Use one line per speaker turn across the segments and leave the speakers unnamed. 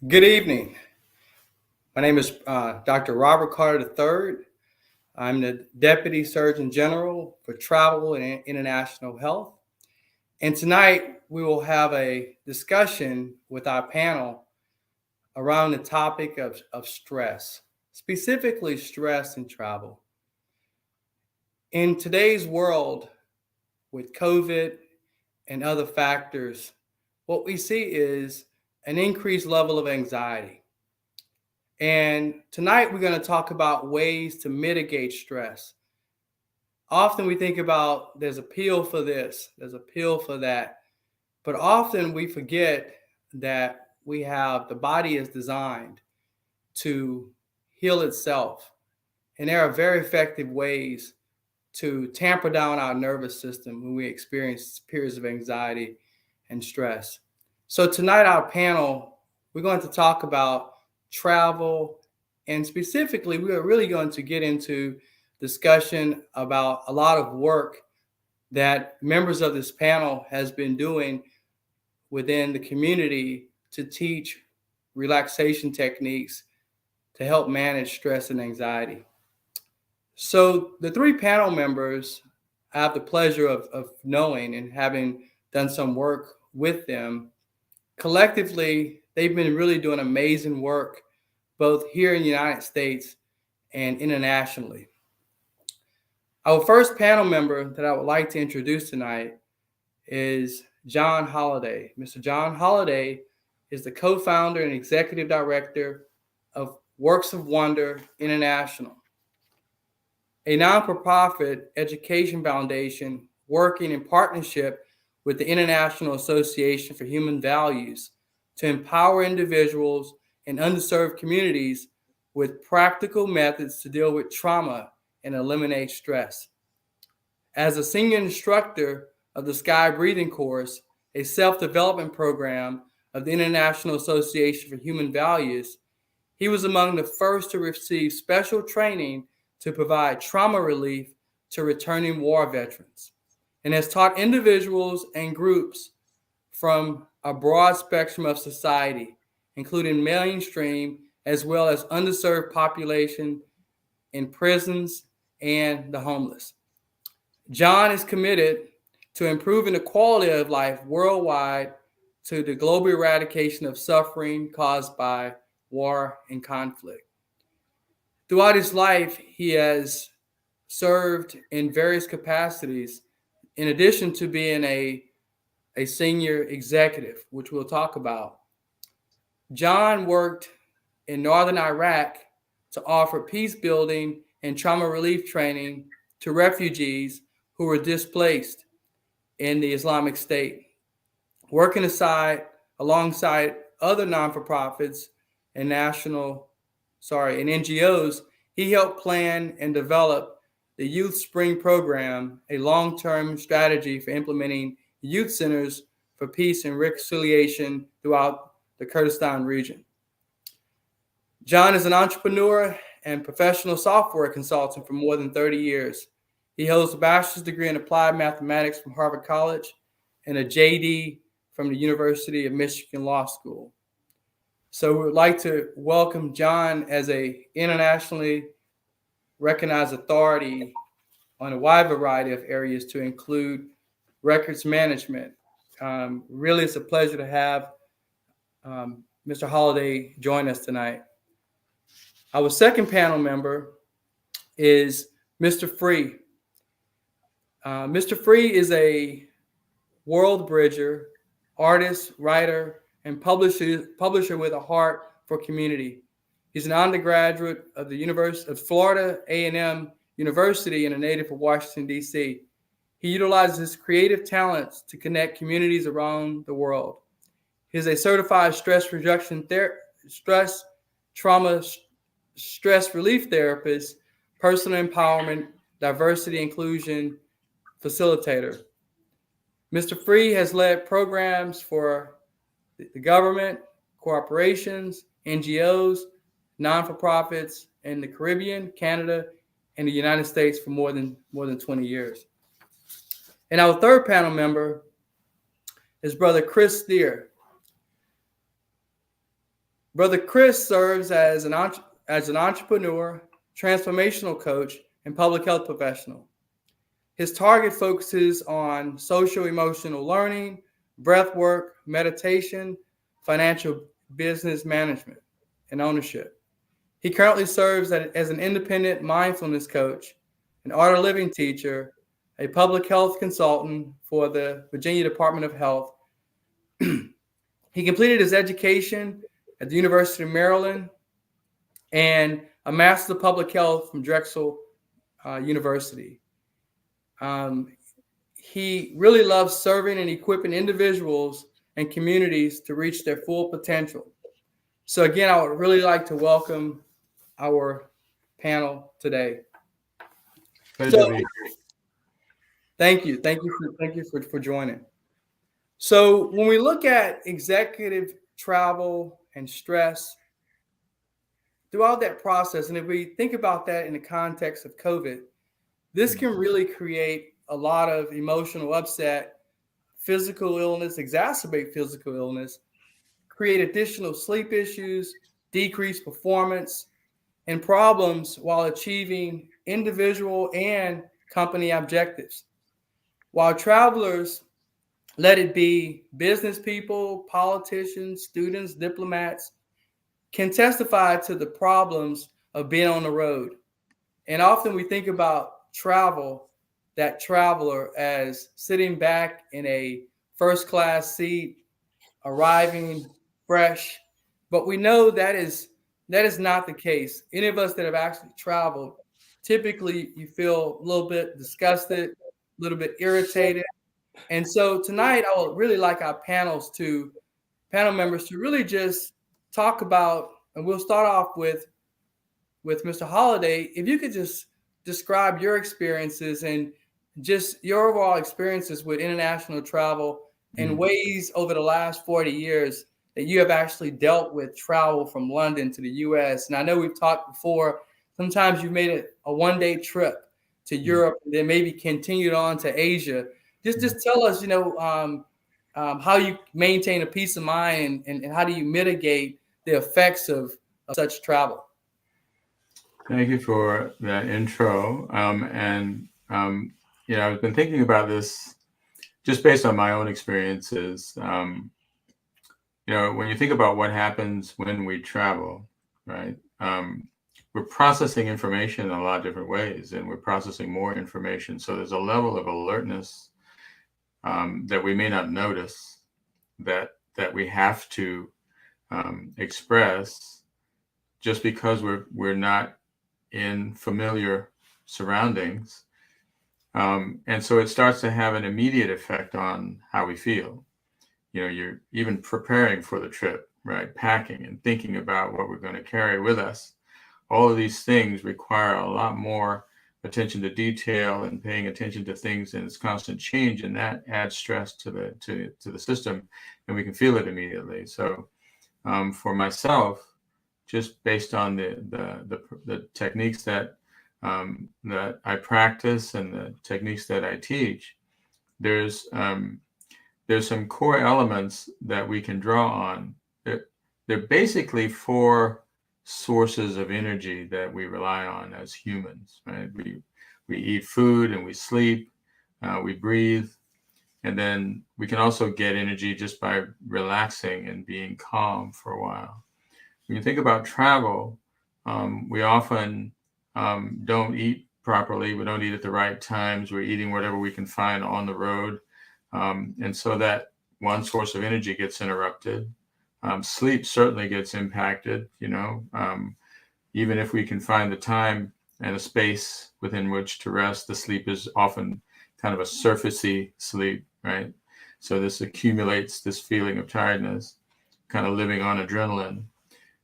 Good evening. My name is Dr. Robert Carter III. I'm the Deputy Surgeon General for Travel and International Health. And tonight we will have a discussion with our panel around the topic of stress, specifically stress in travel. In today's world, with COVID and other factors, what we see is an increased level of anxiety. And tonight we're going to talk about ways to mitigate stress. Often we think about there's a pill for this, there's a pill for that, but often we forget that the body is designed to heal itself. And there are very effective ways to tamper down our nervous system when we experience periods of anxiety and stress. So tonight, our panel, we're going to talk about travel, and specifically, we are really going to get into discussion about a lot of work that members of this panel has been doing within the community to teach relaxation techniques to help manage stress and anxiety. So the three panel members I have the pleasure of knowing and having done some work with them. Collectively, they've been really doing amazing work, both here in the United States and internationally. Our first panel member that I would like to introduce tonight is John Holliday. Mr. John Holliday is the co-founder and executive director of Works of Wonder International, a non-for-profit education foundation working in partnership with the International Association for Human Values to empower individuals in underserved communities with practical methods to deal with trauma and eliminate stress. As a senior instructor of the Sky Breathing course, a self-development program of the International Association for Human Values, he was among the first to receive special training to provide trauma relief to returning war veterans, and has taught individuals and groups from a broad spectrum of society, including mainstream as well as underserved population in prisons and the homeless. John is committed to improving the quality of life worldwide to the global eradication of suffering caused by war and conflict. Throughout his life, he has served in various capacities, in addition to being a senior executive, which we'll talk about. John worked in northern Iraq to offer peace building and trauma relief training to refugees who were displaced in the Islamic State, working alongside other non-for-profits and NGOs. He helped plan and develop the Youth Spring Program, a long-term strategy for implementing youth centers for peace and reconciliation throughout the Kurdistan region. John is an entrepreneur and professional software consultant for more than 30 years. He holds a bachelor's degree in applied mathematics from Harvard College and a JD from the University of Michigan Law School. So we would like to welcome John as an internationally recognized authority on a wide variety of areas, to include records management. Really, it's a pleasure to have Mr. Holliday join us tonight. Our second panel member is Mr. Free. Mr. Free is a world bridger, artist, writer, and publisher with a heart for community. He's an undergraduate of the University of Florida A&M University and a native of Washington, D.C. He utilizes his creative talents to connect communities around the world. He's a certified stress relief therapist, personal empowerment, diversity inclusion facilitator. Mr. Free has led programs for the government, corporations, NGOs, non-for-profits in the Caribbean, Canada, and the United States for more than 20 years. And our third panel member is Brother Chris Steer. Brother Chris serves as an entrepreneur, transformational coach, and public health professional. His target focuses on social emotional learning, breath work, meditation, financial business management, and ownership. He currently serves as an independent mindfulness coach, an art of living teacher, a public health consultant for the Virginia Department of Health. He completed his education at the University of Maryland and a Master of Public Health from Drexel University. He really loves serving and equipping individuals and communities to reach their full potential. So again, I would really like to welcome our panel today. Thank you for joining. So when we look at executive travel and stress, throughout that process, and if we think about that in the context of COVID, this can really create a lot of emotional upset, physical illness, exacerbate physical illness, create additional sleep issues, decrease performance, and problems while achieving individual and company objectives. While travelers, let it be business people, politicians, students, diplomats, can testify to the problems of being on the road. And often we think about travel, that traveler, as sitting back in a first class seat, arriving fresh. But we know that is not the case. Any of us that have actually traveled, typically you feel a little bit disgusted, a little bit irritated. And so tonight I would really like our panel members to really just talk about, and we'll start off with Mr. Holiday. If you could just describe your experiences and just your overall experiences with international travel and ways over the last 40 years that you have actually dealt with travel from London to the US. And I know we've talked before, sometimes you made a one-day trip to Europe and then maybe continued on to Asia. Just tell us, how you maintain a peace of mind and how do you mitigate the effects of such travel?
Thank you for that intro. I've been thinking about this just based on my own experiences. When you think about what happens when we travel, right? We're processing information in a lot of different ways, and we're processing more information. So there's a level of alertness that we may not notice that we have to express just because we're not in familiar surroundings. And so it starts to have an immediate effect on how we feel. You're even preparing for the trip, right? Packing and thinking about what we're going to carry with us. All of these things require a lot more attention to detail and paying attention to things in its constant change, and that adds stress to the system, and we can feel it immediately. So for myself, just based on the techniques that I practice and the techniques that I teach, there's some core elements that we can draw on. They're basically four sources of energy that we rely on as humans, right? We eat food and we sleep, we breathe, and then we can also get energy just by relaxing and being calm for a while. When you think about travel, we often don't eat properly. We don't eat at the right times. We're eating whatever we can find on the road. And so that one source of energy gets interrupted. Sleep certainly gets impacted, even if we can find the time and a space within which to rest, the sleep is often kind of a surfacey sleep, right? So this accumulates this feeling of tiredness, kind of living on adrenaline.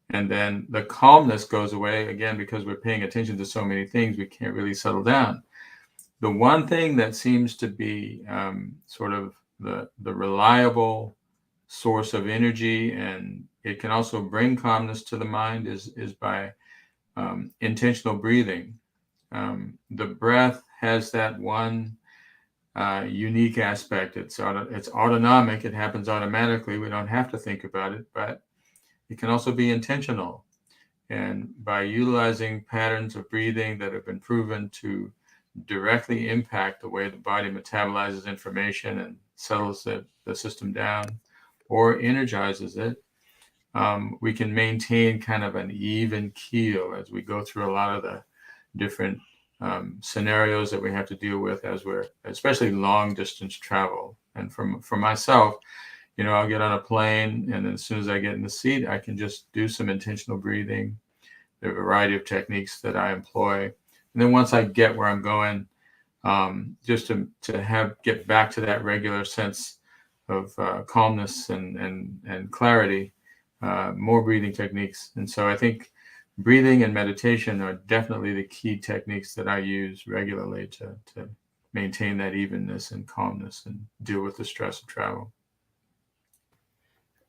And then the calmness goes away again because we're paying attention to so many things, we can't really settle down. The one thing that seems to be sort of the reliable source of energy, and it can also bring calmness to the mind, is by intentional breathing. The breath has that one unique aspect. It's autonomic. It happens automatically. We don't have to think about it, but It can also be intentional. And by utilizing patterns of breathing that have been proven to directly impact the way the body metabolizes information and settles the system down or energizes it, we can maintain kind of an even keel as we go through a lot of the different scenarios that we have to deal with as we're, especially long distance travel. And for myself, I'll get on a plane, and as soon as I get in the seat, I can just do some intentional breathing. There are a variety of techniques that I employ. And then once I get where I'm going, just to get back to that regular sense of calmness and clarity, more breathing techniques. And so I think breathing and meditation are definitely the key techniques that I use regularly to maintain that evenness and calmness and deal with the stress of travel.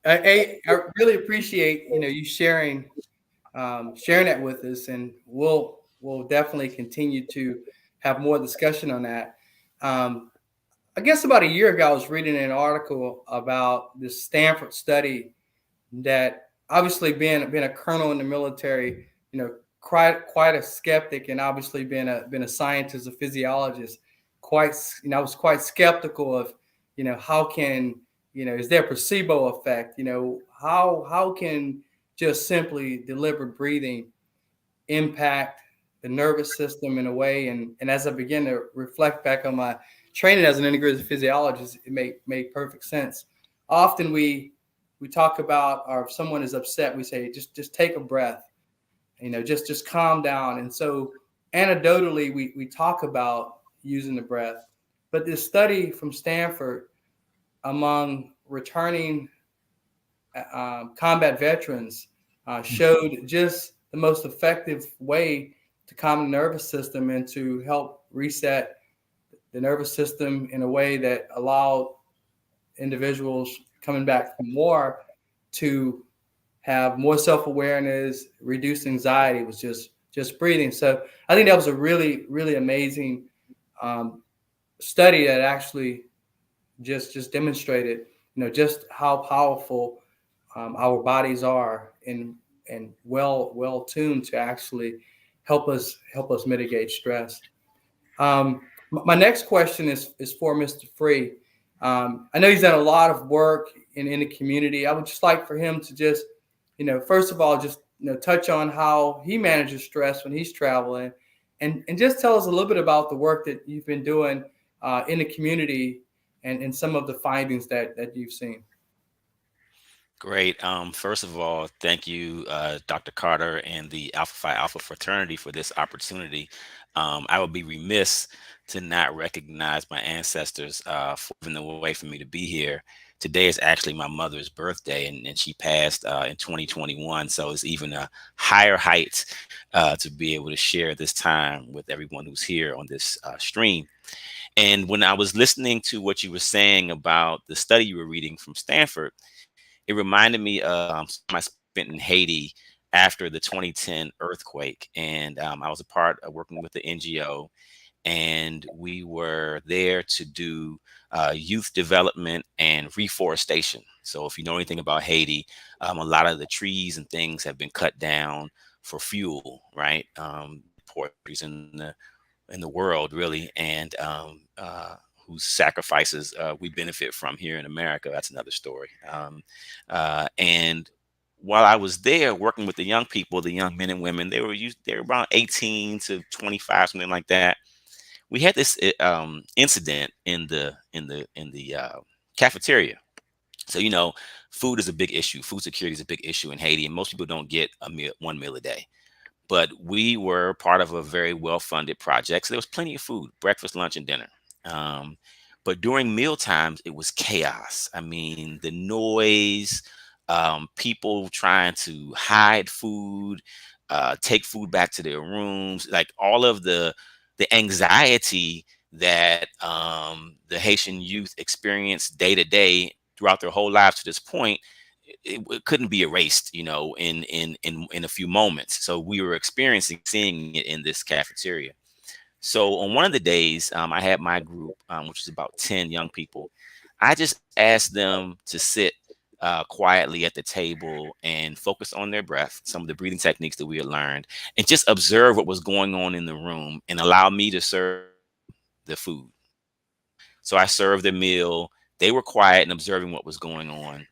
I really appreciate you sharing that with us, and we'll definitely continue to have more discussion on that. Um, I guess about a year ago, I was reading an article about this Stanford study that, obviously being a colonel in the military, quite a skeptic, and obviously being a scientist, a physiologist, I was quite skeptical of, how can, is there a placebo effect? How can just simply deliberate breathing impact the nervous system in a way? And as I begin to reflect back on my training as an integrative physiologist, it made perfect sense. Often we talk about, or if someone is upset, we say, just take a breath, just calm down. And so anecdotally, we talk about using the breath. But this study from Stanford among returning combat veterans showed just the most effective way to calm the nervous system and to help reset the nervous system in a way that allowed individuals coming back from war to have more self-awareness, reduce anxiety, was just breathing. So I think that was a really, really amazing study that actually just demonstrated, just how powerful our bodies are, and well tuned to actually help us mitigate stress. My next question is for Mr. Free. I know he's done a lot of work in the community. I would just like for him to just, first of all, just touch on how he manages stress when he's traveling, and just tell us a little bit about the work that you've been doing in the community, and some of the findings that you've seen.
Great. First of all, thank you, Dr. Carter and the Alpha Phi Alpha Fraternity for this opportunity. I would be remiss to not recognize my ancestors for paving the way for me to be here. Today is actually my mother's birthday, and she passed in 2021. So it's even a higher height to be able to share this time with everyone who's here on this stream. And when I was listening to what you were saying about the study you were reading from Stanford, it reminded me of some time I spent in Haiti after the 2010 earthquake. And I was a part of working with the NGO, and we were there to do youth development and reforestation. So if you know anything about Haiti, a lot of the trees and things have been cut down for fuel, right? Poor trees in the world, really, and whose sacrifices we benefit from here in America. That's another story. And while I was there working with the young people, the young men and women, they were around 18 to 25, something like that. We had this incident in the cafeteria. So food is a big issue. Food security is a big issue in Haiti, and most people don't get one meal a day. But we were part of a very well-funded project, so there was plenty of food, breakfast, lunch, and dinner. Um, but during meal times, it was chaos. I mean, the noise, people trying to hide food, take food back to their rooms, like all of the anxiety that the Haitian youth experience day to day throughout their whole lives to this point. It couldn't be erased, in a few moments. So we were seeing it in this cafeteria. So on one of the days, I had my group, which was about 10 young people. I just asked them to sit quietly at the table and focus on their breath, some of the breathing techniques that we had learned, and just observe what was going on in the room and allow me to serve the food. So I served the meal. They were quiet and observing what was going on.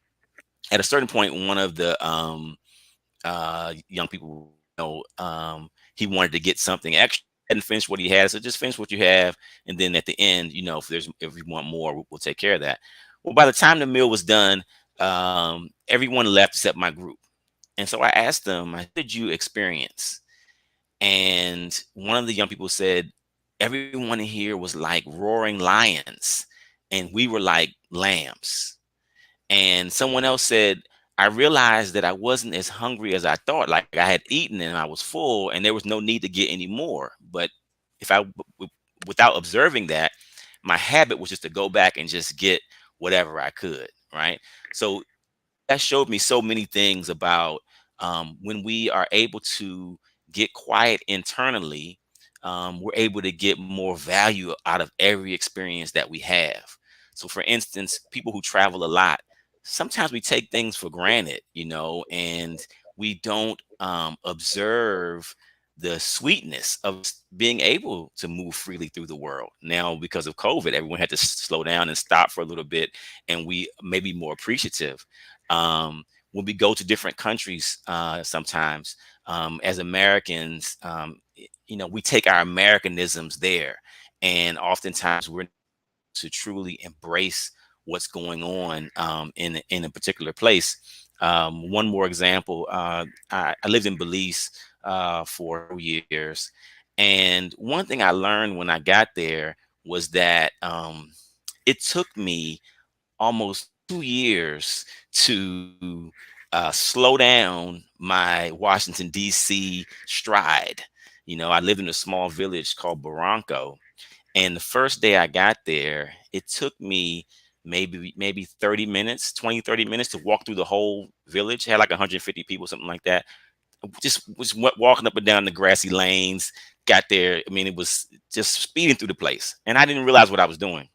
At a certain point, one of the young people, he wanted to get something extra and finish what he had. So just finish what you have, and then at the end, if you want more, we'll take care of that. Well, by the time the meal was done, everyone left except my group. And so I asked them, "What did you experience?" And one of the young people said, "Everyone here was like roaring lions, and we were like lambs." And someone else said, "I realized that I wasn't as hungry as I thought. Like I had eaten and I was full, and there was no need to get any more. But if I, without observing that, my habit was just to go back and just get whatever I could." Right. So that showed me so many things about when we are able to get quiet internally, we're able to get more value out of every experience that we have. So, for instance, people who travel a lot, sometimes we take things for granted, and we don't observe the sweetness of being able to move freely through the world. Now, because of COVID, everyone had to slow down and stop for a little bit, and we may be more appreciative. When we go to different countries, sometimes as Americans, we take our Americanisms there, and oftentimes we're to truly embrace what's going on in a particular place. One more example: I lived in Belize for years, and one thing I learned when I got there was that it took me almost 2 years to slow down my Washington, D.C. stride. I lived in a small village called Barranco. And the first day I got there, it took me maybe 30 minutes, 20, 30 minutes to walk through the whole village. It had like 150 people, something like that. Just was walking up and down the grassy lanes, got there. I mean, it was just speeding through the place. And I didn't realize what I was doing.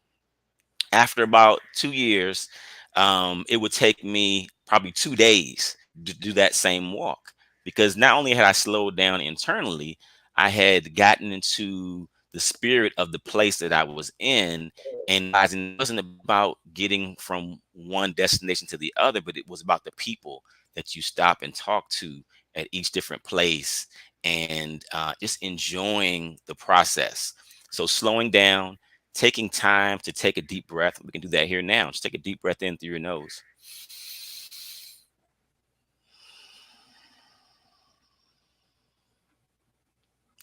After about 2 years, it would take me probably 2 days to do that same walk, because not only had I slowed down internally, I had gotten into the spirit of the place that I was in, and realizing it wasn't about getting from one destination to the other, but it was about the people that you stop and talk to at each different place, and just enjoying the process. So slowing down, taking time to take a deep breath. We can do that here now. Just take a deep breath in through your nose.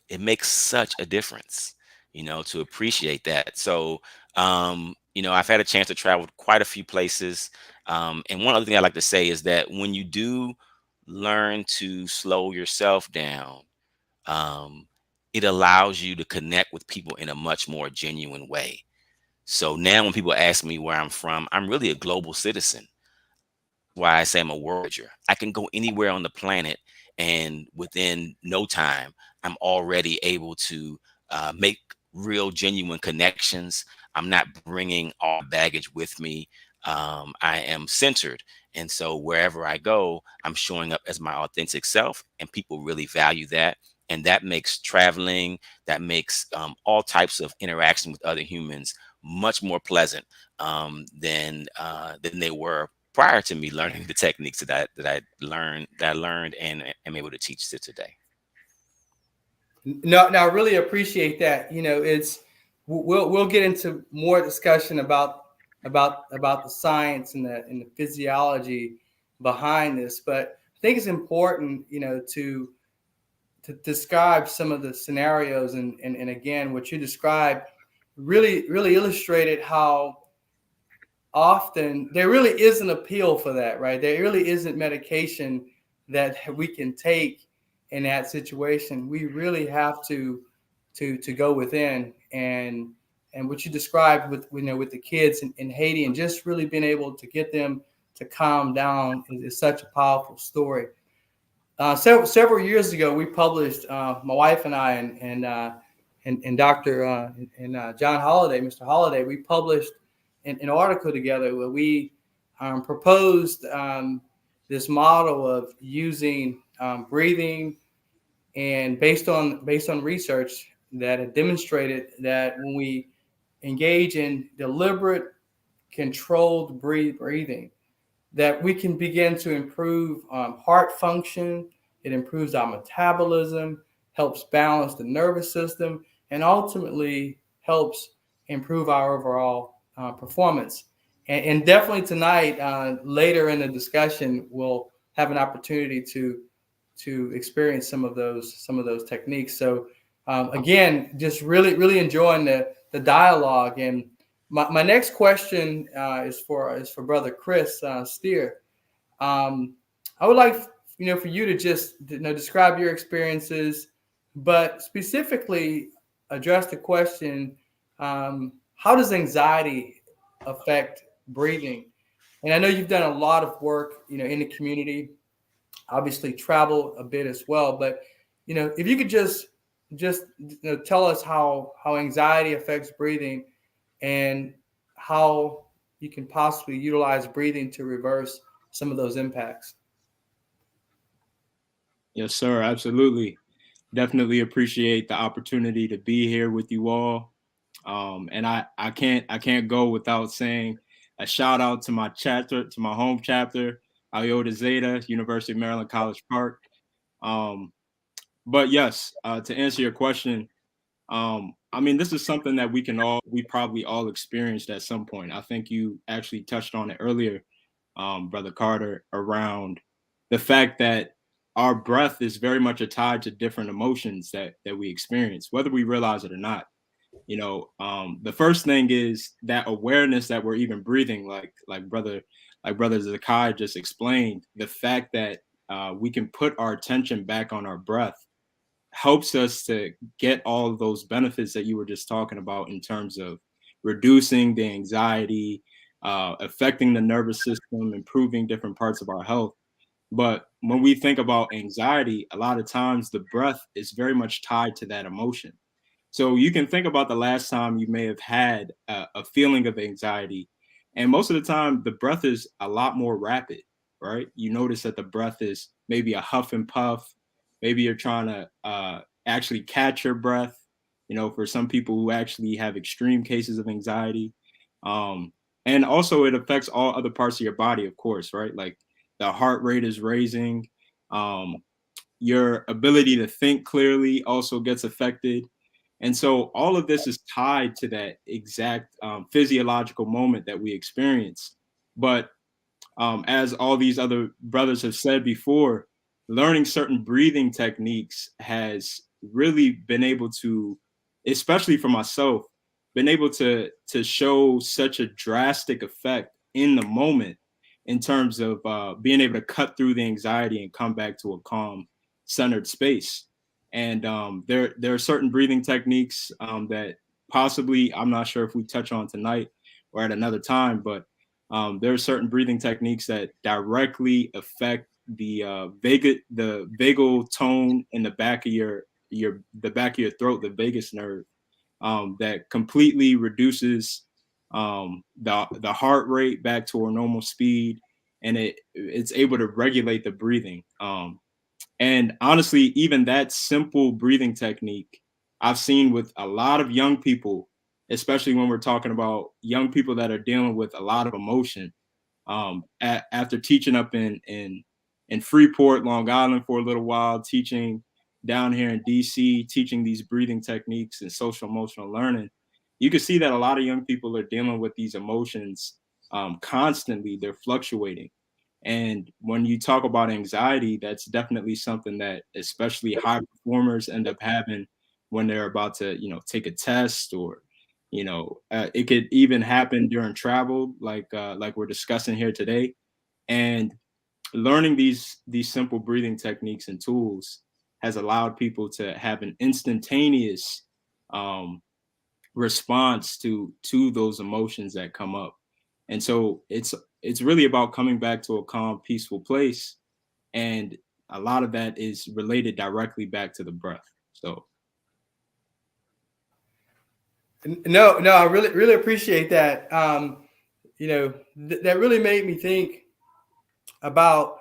It makes such a difference, to appreciate that. So, I've had a chance to travel quite a few places. And one other thing I like to say is that when you do learn to slow yourself down, um, it allows you to connect with people in a much more genuine way. So now when people ask me where I'm from, I'm really a global citizen. Why I say I'm a worlder. I can go anywhere on the planet, and within no time, I'm already able to make real, genuine connections. I'm not bringing all baggage with me. I am centered. And so wherever I go, I'm showing up as my authentic self, and people really value that. And that makes traveling, that makes all types of interaction with other humans much more pleasant than they were prior to me learning the techniques that I learned and am able to teach to today.
No, I really appreciate that. It's we'll get into more discussion about the science and the physiology behind this, but I think it's important, to describe some of the scenarios, and again, what you described really illustrated how often there really is an appeal for that, right? There really isn't medication that we can take in that situation. We really have to go within, and what you described with the kids in Haiti, and just really being able to get them to calm down is such a powerful story. Several years ago, we published, my wife and I, and Dr. John Holliday, Mr. Holliday, we published an article together where we proposed this model of using breathing, and based on research that had demonstrated that when we engage in deliberate, controlled breathing, that we can begin to improve heart function. It improves our metabolism, helps balance the nervous system, and ultimately helps improve our overall performance. And definitely tonight, later in the discussion, we'll have an opportunity to experience some of those techniques. So again, just really enjoying the dialogue. And my next question is for Brother Chris Steer. I would like for you to just describe your experiences, but specifically address the question: how does anxiety affect breathing? And I know you've done a lot of work, in the community. Obviously, travel a bit as well. But if you could just tell us how anxiety affects breathing, and how you can possibly utilize breathing to reverse some of those impacts.
Yes, sir. Absolutely. Definitely appreciate the opportunity to be here with you all. And I can't go without saying a shout out to my chapter, to my home chapter, Iota Zeta, University of Maryland, College Park. But yes, to answer your question, I mean, this is something that we probably all experienced at some point. I think you actually touched on it earlier, Brother Carter, around the fact that our breath is very much tied to different emotions that we experience, whether we realize it or not. The first thing is that awareness that we're even breathing, like brother Zakai just explained, the fact that we can put our attention back on our breath helps us to get all of those benefits that you were just talking about in terms of reducing the anxiety, affecting the nervous system, improving different parts of our health. But when we think about anxiety, a lot of times the breath is very much tied to that emotion. So you can think about the last time you may have had a feeling of anxiety. And most of the time, the breath is a lot more rapid, right? You notice that the breath is maybe a huff and puff. Maybe you're trying to actually catch your breath, for some people who actually have extreme cases of anxiety. And also, it affects all other parts of your body, of course, right? Like the heart rate is raising. Your ability to think clearly also gets affected. And so all of this is tied to that exact physiological moment that we experience. But as all these other brothers have said before, learning certain breathing techniques has really been able to, especially for myself, been able to show such a drastic effect in the moment in terms of being able to cut through the anxiety and come back to a calm, centered space. And there are certain breathing techniques that possibly I'm not sure if we touch on tonight or at another time, but there are certain breathing techniques that directly affect the vagal tone in the back of the back of your throat, the vagus nerve, that completely reduces the heart rate back to a normal speed, and it's able to regulate the breathing. And honestly, even that simple breathing technique I've seen with a lot of young people, especially when we're talking about young people that are dealing with a lot of emotion. After teaching up in Freeport, Long Island for a little while, teaching down here in DC, teaching these breathing techniques and social emotional learning, you can see that a lot of young people are dealing with these emotions constantly. They're fluctuating. And when you talk about anxiety, that's definitely something that especially high performers end up having when they're about to, take a test, or, it could even happen during travel, like we're discussing here today. And learning these simple breathing techniques and tools has allowed people to have an instantaneous um, response to those emotions that come up. And so it's really about coming back to a calm, peaceful place. And a lot of that is related directly back to the breath. So
No, I really appreciate that. that really made me think about,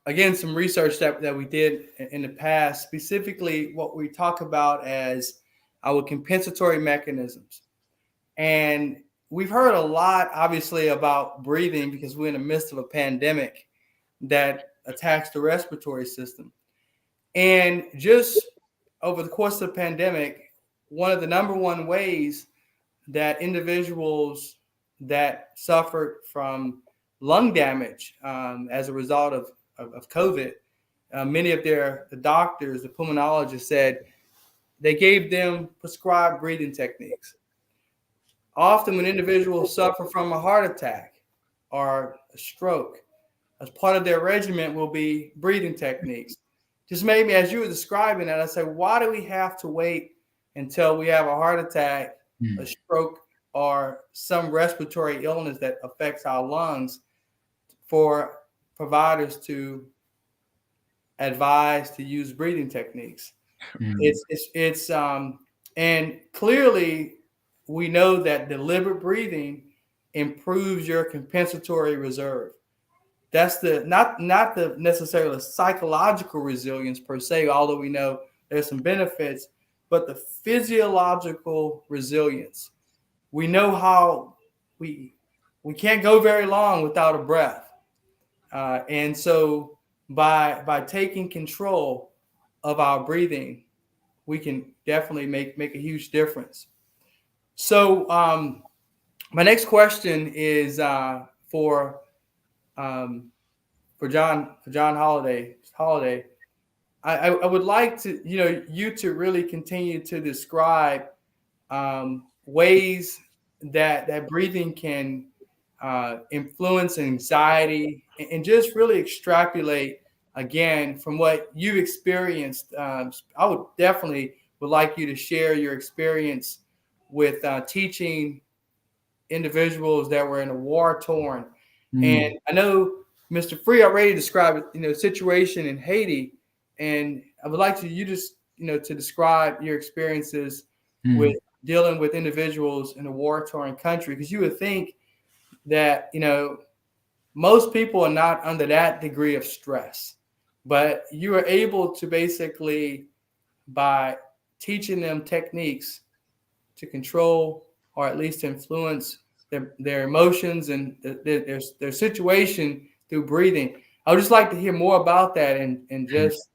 again, some research that we did in the past, specifically what we talk about as our compensatory mechanisms. And we've heard a lot, obviously, about breathing because we're in the midst of a pandemic that attacks the respiratory system. And just over the course of the pandemic, one of the number one ways that individuals that suffered from lung damage as a result of COVID, many of the doctors, the pulmonologists said they gave them prescribed breathing techniques. Often when individuals suffer from a heart attack or a stroke, as part of their regimen will be breathing techniques. Just made me, as you were describing that, I said, why do we have to wait until we have a heart attack, a stroke, or some respiratory illness that affects our lungs for providers to advise to use breathing techniques? And clearly we know that deliberate breathing improves your compensatory reserve. That's the not the necessarily psychological resilience per se, although we know there's some benefits, but the physiological resilience. We know how we can't go very long without a breath, and so by taking control of our breathing, we can definitely make a huge difference. So my next question is for John Holiday. I would like to you to really continue to describe ways that breathing can influence anxiety, and just really extrapolate again from what you've experienced. I would definitely would like you to share your experience with teaching individuals that were in a war-torn. And I know Mr. Free already described, situation in Haiti, and I would like you just, to describe your experiences with dealing with individuals in a war-torn country, because you would think that, most people are not under that degree of stress, but you are able to basically, by teaching them techniques to control or at least influence their emotions and their situation through breathing. I would just like to hear more about that and just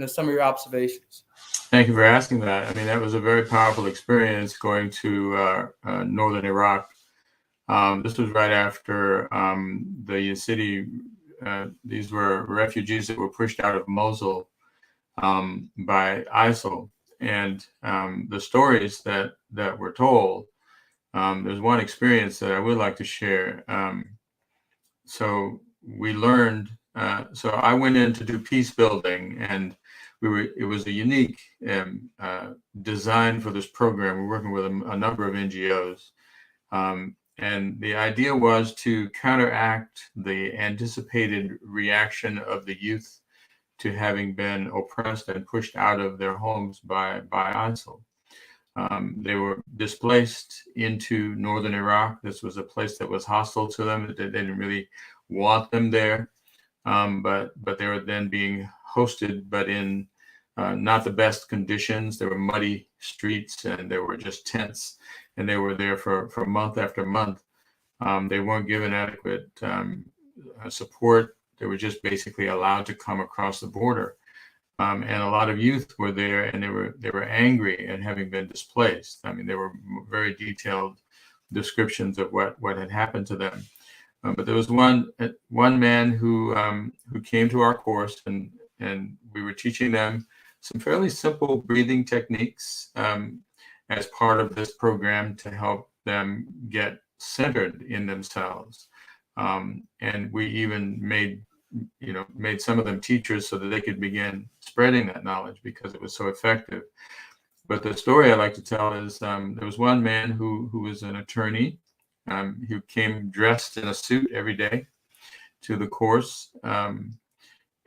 some of your observations.
Thank you for asking that. I mean, that was a very powerful experience going to northern Iraq. This was right after the city. These were refugees that were pushed out of Mosul by ISIL, and the stories that were told. There's one experience that I would like to share. So we learned. So I went in to do peace building, and it was a unique design for this program. We're working with a number of NGOs. And the idea was to counteract the anticipated reaction of the youth to having been oppressed and pushed out of their homes by ISIL. They were displaced into northern Iraq. This was a place that was hostile to them. They didn't really want them there, but they were then being hosted, but in not the best conditions. There were muddy streets, and there were just tents, and they were there for month after month. They weren't given adequate support. They were just basically allowed to come across the border. And a lot of youth were there, and they were angry at having been displaced. I mean, there were very detailed descriptions of what had happened to them. But there was one man who came to our course, and we were teaching them some fairly simple breathing techniques as part of this program to help them get centered in themselves. And we even made some of them teachers so that they could begin spreading that knowledge because it was so effective. But the story I like to tell is there was one man who was an attorney who came dressed in a suit every day to the course.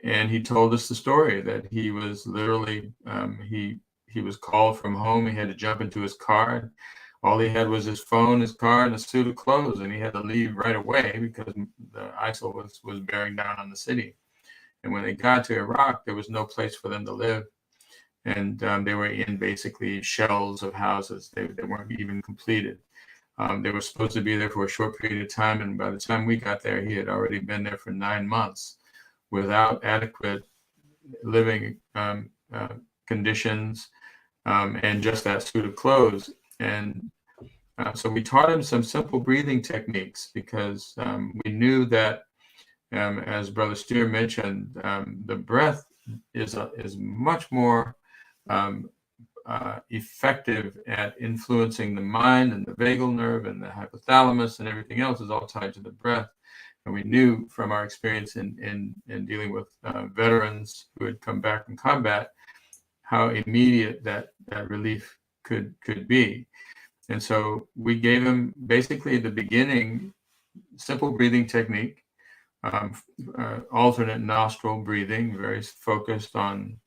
And he told us the story that he was literally, he was called from home. He had to jump into his car. all he had was his phone, his car, and a suit of clothes, and he had to leave right away because the ISIL was bearing down on the city. And when they got to Iraq, there was no place for them to live. And they were in basically shells of houses. They weren't even completed. They were supposed to be there for a short period of time. And by the time we got there, he had already been there for 9 months without adequate living conditions and just that suit of clothes. And so we taught him some simple breathing techniques because we knew that, as Brother Steer mentioned, the breath is much more effective at influencing the mind, and the vagal nerve and the hypothalamus and everything else is all tied to the breath. And we knew from our experience in dealing with veterans who had come back from combat how immediate that relief could be. And so we gave him basically the beginning simple breathing technique, alternate nostril breathing, very focused on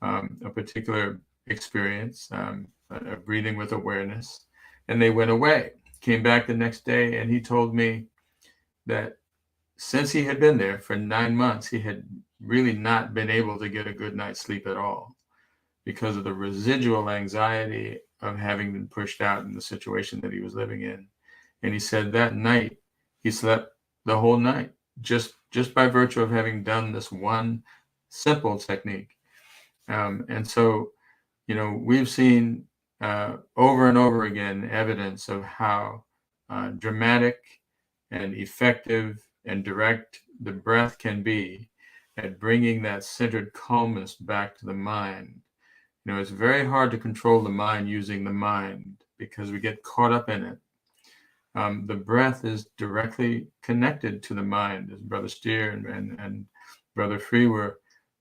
a particular experience, breathing with awareness. And they went away, came back the next day, and he told me that since he had been there for 9 months, he had really not been able to get a good night's sleep at all because of the residual anxiety of having been pushed out in the situation that he was living in. And he said that night he slept the whole night just by virtue of having done this one simple technique. And so, we've seen over and over again evidence of how dramatic and effective and direct the breath can be at bringing that centered calmness back to the mind. It's very hard to control the mind using the mind because we get caught up in it. The breath is directly connected to the mind, as Brother Steer and Brother Free were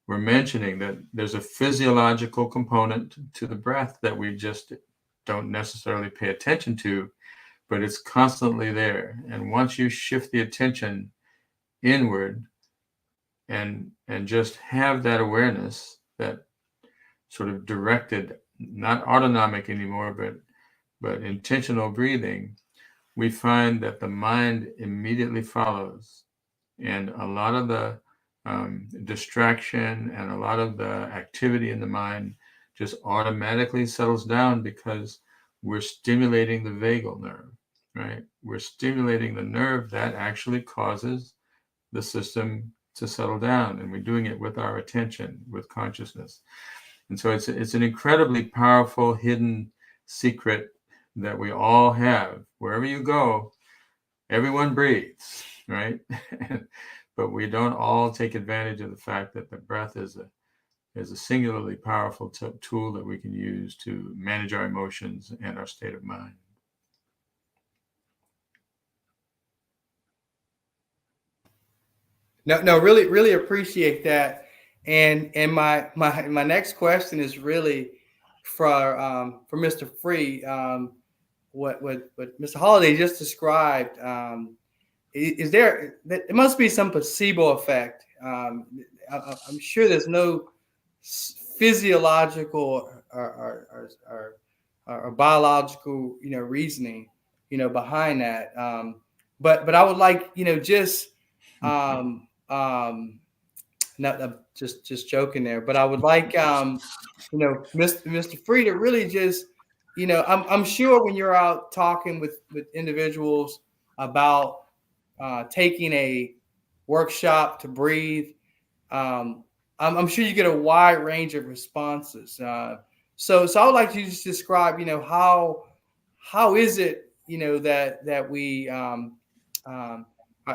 mentioning, that there's a physiological component to the breath that we just don't necessarily pay attention to, but it's constantly there. And once you shift the attention inward and just have that awareness, that sort of directed, not autonomic anymore, but intentional breathing, we find that the mind immediately follows. And a lot of the distraction and a lot of the activity in the mind just automatically settles down because we're stimulating the vagal nerve, right? We're stimulating the nerve that actually causes the system to settle down, and we're doing it with our attention, with consciousness. And so it's an incredibly powerful hidden secret that we all have. Wherever you go, everyone breathes, right? But we don't all take advantage of the fact that the breath is a singularly powerful tool that we can use to manage our emotions and our state of mind.
No, really, really appreciate that. And my next question is really for Mr. Free. What Mr. Holiday just described. Is there? It must be some placebo effect. I'm sure there's no physiological or biological, reasoning, behind that. But I would like, just not just joking there, but I would like, Mr. Free to really just, I'm sure when you're out talking with individuals about taking a workshop to breathe, I'm sure you get a wide range of responses. So I would like you to just describe, how is it, that we are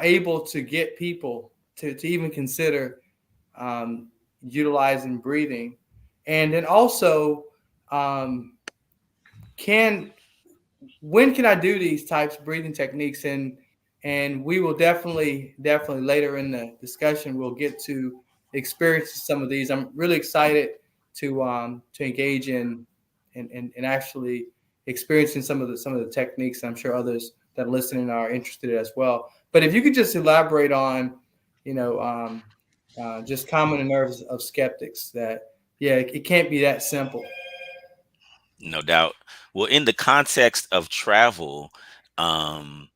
able to get people to even consider utilizing breathing, and then also, when can I do these types of breathing techniques? And we will definitely later in the discussion we'll get to experience some of these. I'm really excited to engage in and actually experiencing some of the techniques. I'm sure others that are listening are interested as well. But if you could just elaborate on, just calming the nerves of skeptics, that it can't be that simple.
No doubt. Well, in the context of travel, um,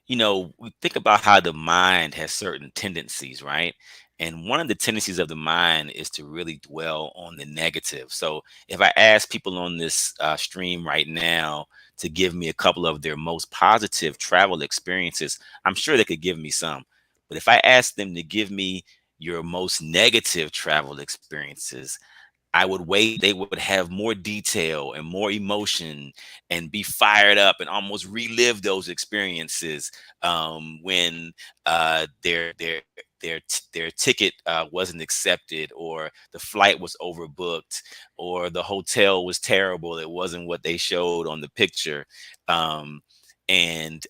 we think about how the mind has certain tendencies, right? And one of the tendencies of the mind is to really dwell on the negative. So if I ask people on this stream right now to give me a couple of their most positive travel experiences, I'm sure they could give me some. But if I ask them to give me your most negative travel experiences, I would wait. They would have more detail and more emotion and be fired up and almost relive those experiences when their ticket wasn't accepted, or the flight was overbooked, or the hotel was terrible. It wasn't what they showed on the picture. Um, and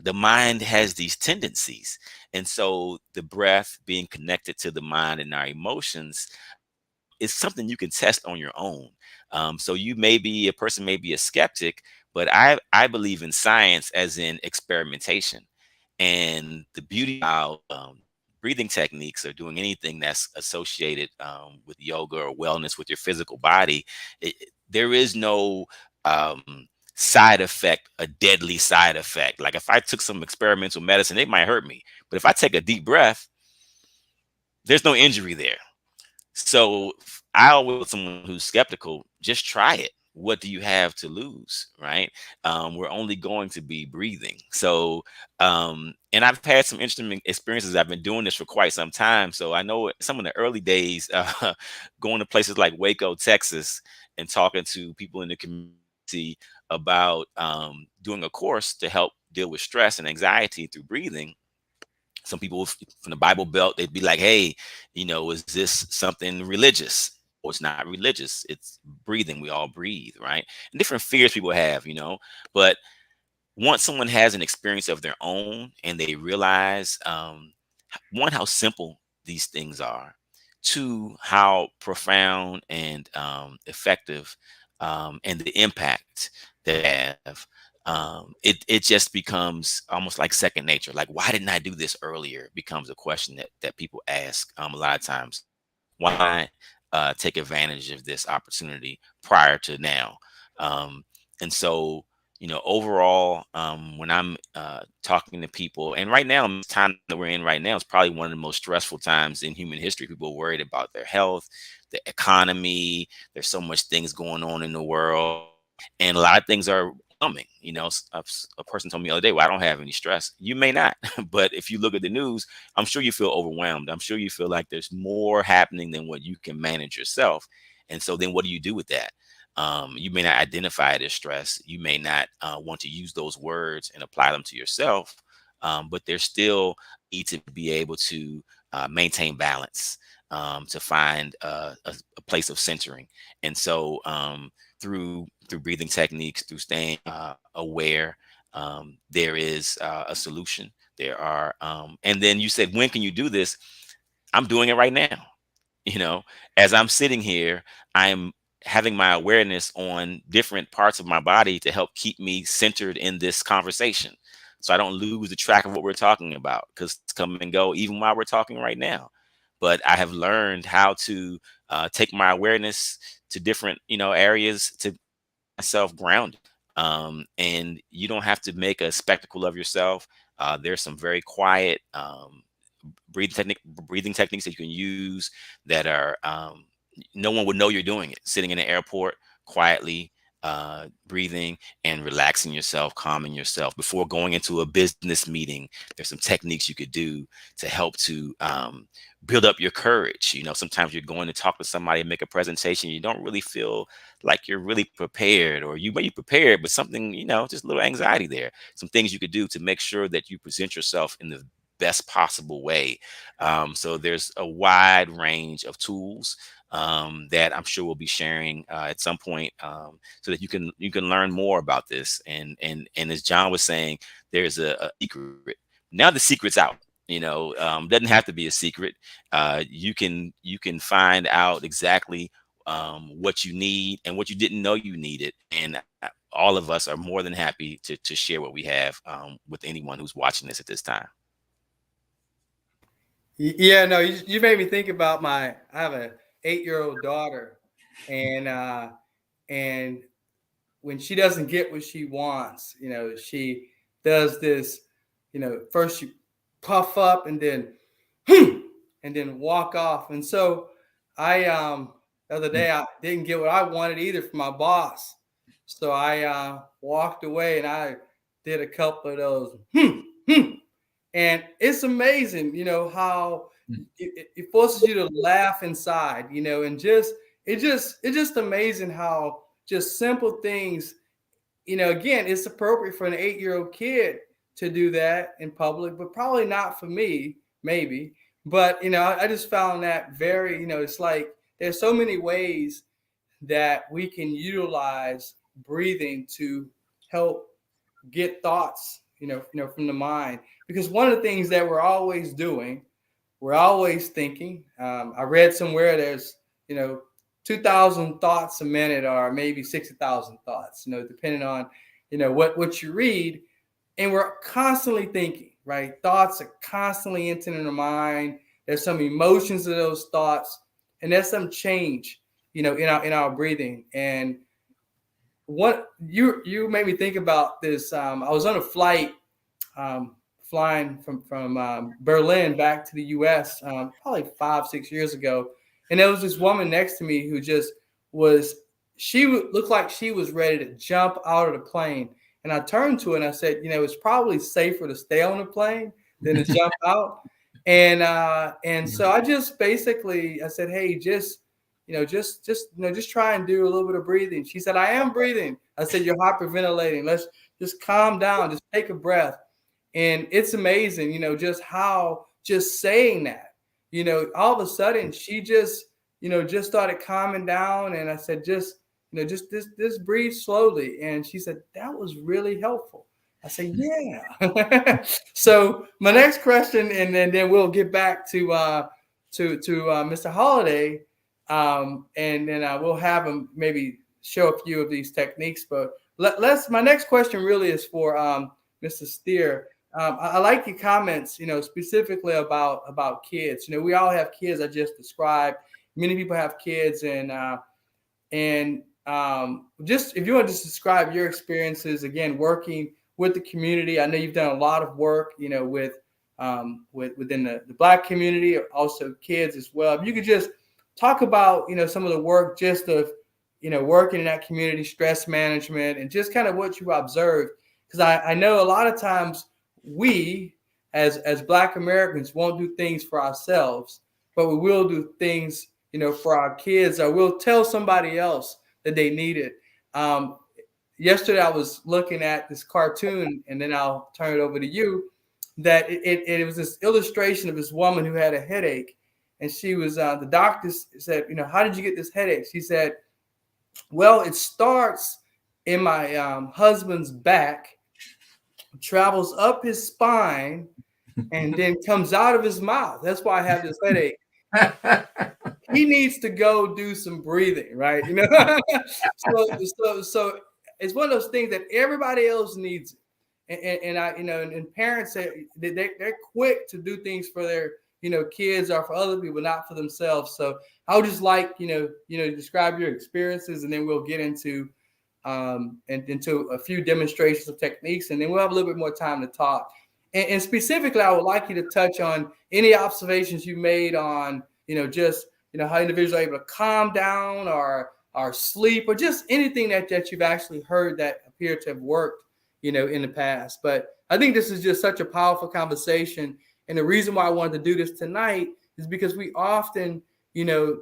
the mind has these tendencies. And so the breath being connected to the mind and our emotions is something you can test on your own. So you may be a person, may be a skeptic, but I believe in science as in experimentation. And the beauty of breathing techniques or doing anything that's associated with yoga or wellness with your physical body, there is no side effect, a deadly side effect. Like if I took some experimental medicine, it might hurt me. But if I take a deep breath, there's no injury there. So I always tell someone who's skeptical, just try it. What do you have to lose, right? We're only going to be breathing. So, and I've had some interesting experiences. I've been doing this for quite some time. So I know some of the early days, going to places like Waco, Texas, and talking to people in the community about doing a course to help deal with stress and anxiety through breathing. Some people from the Bible Belt, they'd be like, hey, is this something religious? Well, it's not religious. It's breathing. We all breathe, right? And different fears people have, but once someone has an experience of their own and they realize, one, how simple these things are, two, how profound and effective and the impact they have, it just becomes almost like second nature. Like, why didn't I do this earlier? Becomes a question that people ask a lot of times. Why take advantage of this opportunity prior to now? Um, and so, overall, when I'm talking to people, and right now, the time that we're in right now is probably one of the most stressful times in human history. People are worried about their health, the economy. There's so much things going on in the world, and a lot of things are coming. A person told me the other day, "Well, I don't have any stress." You may not, but if you look at the news, I'm sure you feel overwhelmed. I'm sure you feel like there's more happening than what you can manage yourself. And so then what do you do with that? You may not identify it as stress. You may not want to use those words and apply them to yourself, but there's still need to be able to maintain balance, to find a place of centering. And so through breathing techniques, through staying aware, there is a solution. There are, and then you said, when can you do this? I'm doing it right now. you know as I'm sitting here, I'm having my awareness on different parts of my body to help keep me centered in this conversation, so I don't lose the track of what we're talking about, because it's come and go even while we're talking right now. But I have learned how to take my awareness to different areas to myself grounded. And you don't have to make a spectacle of yourself. There's some very quiet breathing techniques that you can use that are no one would know you're doing it. Sitting in an airport quietly, breathing and relaxing yourself, calming yourself before going into a business meeting. There's some techniques you could do to help to build up your courage. Sometimes you're going to talk to somebody and make a presentation. You don't really feel like you're really prepared, or you may be prepared, but something, just a little anxiety there. Some things you could do to make sure that you present yourself in the best possible way. So there's a wide range of tools that I'm sure we'll be sharing at some point, so that you can learn more about this. And as John was saying, there's a secret. Now the secret's out. Doesn't have to be a secret. You can find out exactly what you need and what you didn't know you needed. And all of us are more than happy to share what we have with anyone who's watching this at this time.
Yeah, no, you made me think about I have a 8-year-old daughter, and and when she doesn't get what she wants, she does this, first you puff up and then and then walk off. And so I the other day I didn't get what I wanted either from my boss. So I walked away and I did a couple of those and it's amazing, how it forces you to laugh inside, and it's just amazing how just simple things, again, it's appropriate for an 8-year-old kid to do that in public, but probably not for me, maybe. But, I just found that very, it's like there's so many ways that we can utilize breathing to help get thoughts, from the mind. Because one of the things that we're always doing, we're always thinking. I read somewhere there's, 2,000 thoughts a minute, or maybe 60,000 thoughts, depending on, what you read. And we're constantly thinking, right? Thoughts are constantly entering the mind. There's some emotions of those thoughts, and there's some change, in our breathing. And what you made me think about this. I was on a flight flying from Berlin back to the U.S. Probably 5-6 years ago, and there was this woman next to me who just was. She looked like she was ready to jump out of the plane, and I turned to her and I said, it's probably safer to stay on the plane than to jump out. And so I just basically I said, hey, just try and do a little bit of breathing. She said, I am breathing. I said, you're hyperventilating. Let's just calm down. Just take a breath. And it's amazing, just how just saying that, all of a sudden she just started calming down. And I said, just breathe slowly. And she said, that was really helpful. I said, yeah. So my next question, and then we'll get back to Mr. Holiday. And then we'll have him maybe show a few of these techniques. But my next question really is for Mr. Steer. I like your comments, specifically about kids. We all have kids. I just described. Many people have kids, and just if you want to just describe your experiences again working with the community. I know you've done a lot of work, with within the Black community, also kids as well. If you could just talk about, some of the work just of, working in that community, stress management, and just kind of what you observed. Because I know a lot of times we, as Black Americans, won't do things for ourselves, but we will do things, for our kids, or we'll tell somebody else that they need it. Yesterday, I was looking at this cartoon, and then I'll turn it over to you, that it was this illustration of this woman who had a headache. And she was, the doctor said, how did you get this headache? She said, well, it starts in my husband's back, travels up his spine, and then comes out of his mouth. That's why I have this headache. He needs to go do some breathing, right? So it's one of those things that everybody else needs. And I, and parents say they're quick to do things for their, kids or for other people, not for themselves. So I would just like, describe your experiences, and then we'll get into into a few demonstrations of techniques, and then we'll have a little bit more time to talk. And specifically, I would like you to touch on any observations you made on, just, how individuals are able to calm down or sleep, or just anything that you've actually heard that appear to have worked, in the past. But I think this is just such a powerful conversation. And the reason why I wanted to do this tonight is because we often,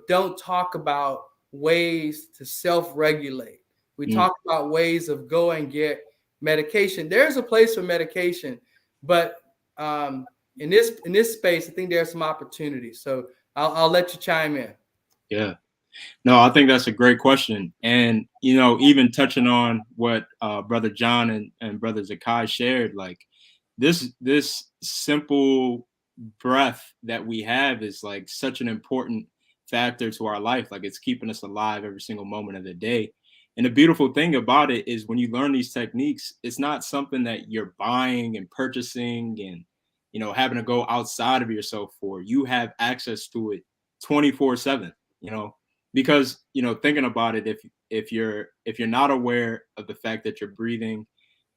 don't talk about ways to self-regulate. We talk about ways of go and get medication. There's a place for medication, but in this space, I think there are some opportunities. So I'll let you chime in.
Yeah. No, I think that's a great question. And, even touching on what Brother John and Brother Zakai shared, like this simple breath that we have is like such an important factor to our life. Like it's keeping us alive every single moment of the day. And the beautiful thing about it is when you learn these techniques, it's not something that you're buying and purchasing and, having to go outside of yourself for. You have access to it 24/7, because, you know, thinking about it, if you're not aware of the fact that you're breathing,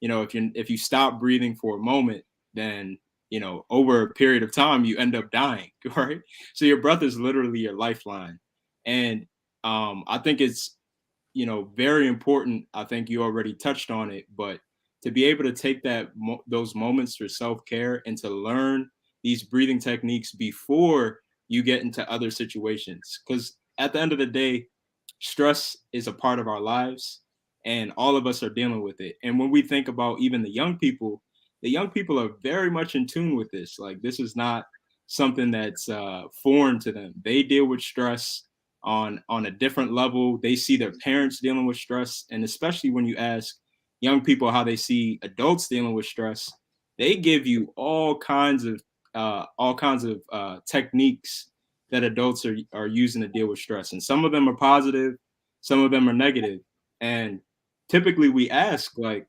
you know, if you stop breathing for a moment, then, you know, over a period of time you end up dying, right? So your breath is literally your lifeline. And I think it's, you know, very important. I think you already touched on it, but to be able to take those moments for self-care and to learn these breathing techniques before you get into other situations, because at the end of the day, stress is a part of our lives and all of us are dealing with it. And when we think about even the young people are very much in tune with this. Like, this is not something that's foreign to them. They deal with stress on a different level. They see their parents dealing with stress, and especially when you ask young people how they see adults dealing with stress, they give you all kinds of techniques that adults are using to deal with stress, and some of them are positive, some of them are negative. And typically we ask, like,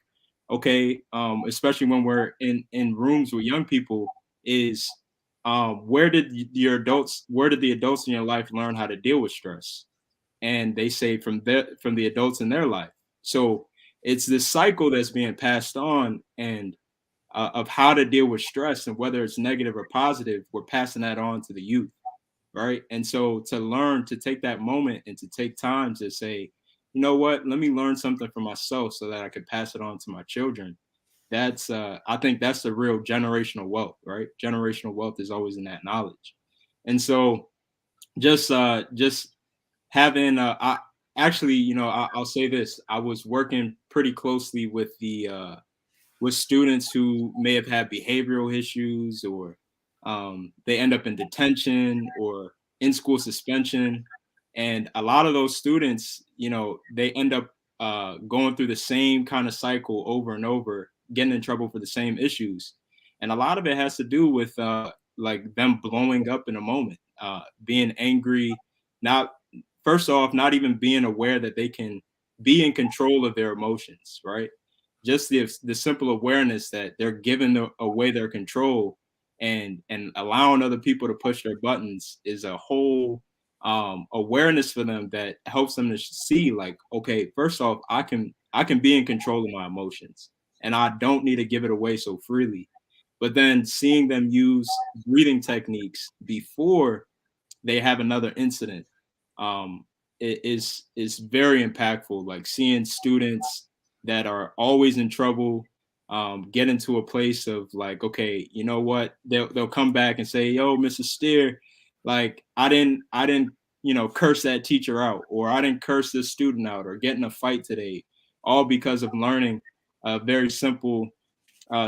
okay, especially when we're in rooms with young people, is where did the adults in your life learn how to deal with stress? And they say from the adults in their life. So it's this cycle that's being passed on, and of how to deal with stress, and whether it's negative or positive, we're passing that on to the youth, right? And so to learn to take that moment and to take time to say, you know what, let me learn something for myself so that I can pass it on to my children. That's I think that's the real generational wealth, right? Generational wealth is always in that knowledge. And so just having I actually, you know, I'll say this: I was working pretty closely with students who may have had behavioral issues, or they end up in detention or in school suspension. And a lot of those students, you know, they end up going through the same kind of cycle over and over, getting in trouble for the same issues. And a lot of it has to do with like them blowing up in a moment, being angry, not first off, not even being aware that they can be in control of their emotions, right? Just the simple awareness that they're giving away their control and allowing other people to push their buttons is a whole awareness for them that helps them to see, like, okay, first off, I can be in control of my emotions, and I don't need to give it away so freely. But then seeing them use breathing techniques before they have another incident, is very impactful. Like, seeing students that are always in trouble get into a place of, like, okay, you know what, they'll come back and say, yo, Mr. Steer, like, I didn't you know, curse that teacher out, or I didn't curse this student out, or get in a fight today, all because of learning a very simple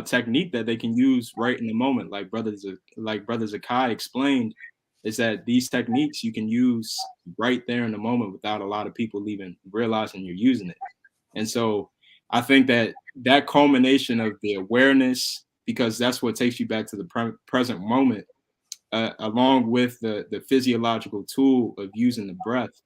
technique that they can use right in the moment. Like brother Zakai explained, is that these techniques you can use right there in the moment without a lot of people even realizing you're using it. And so I think that that culmination of the awareness, because that's what takes you back to the present moment, along with the physiological tool of using the breath,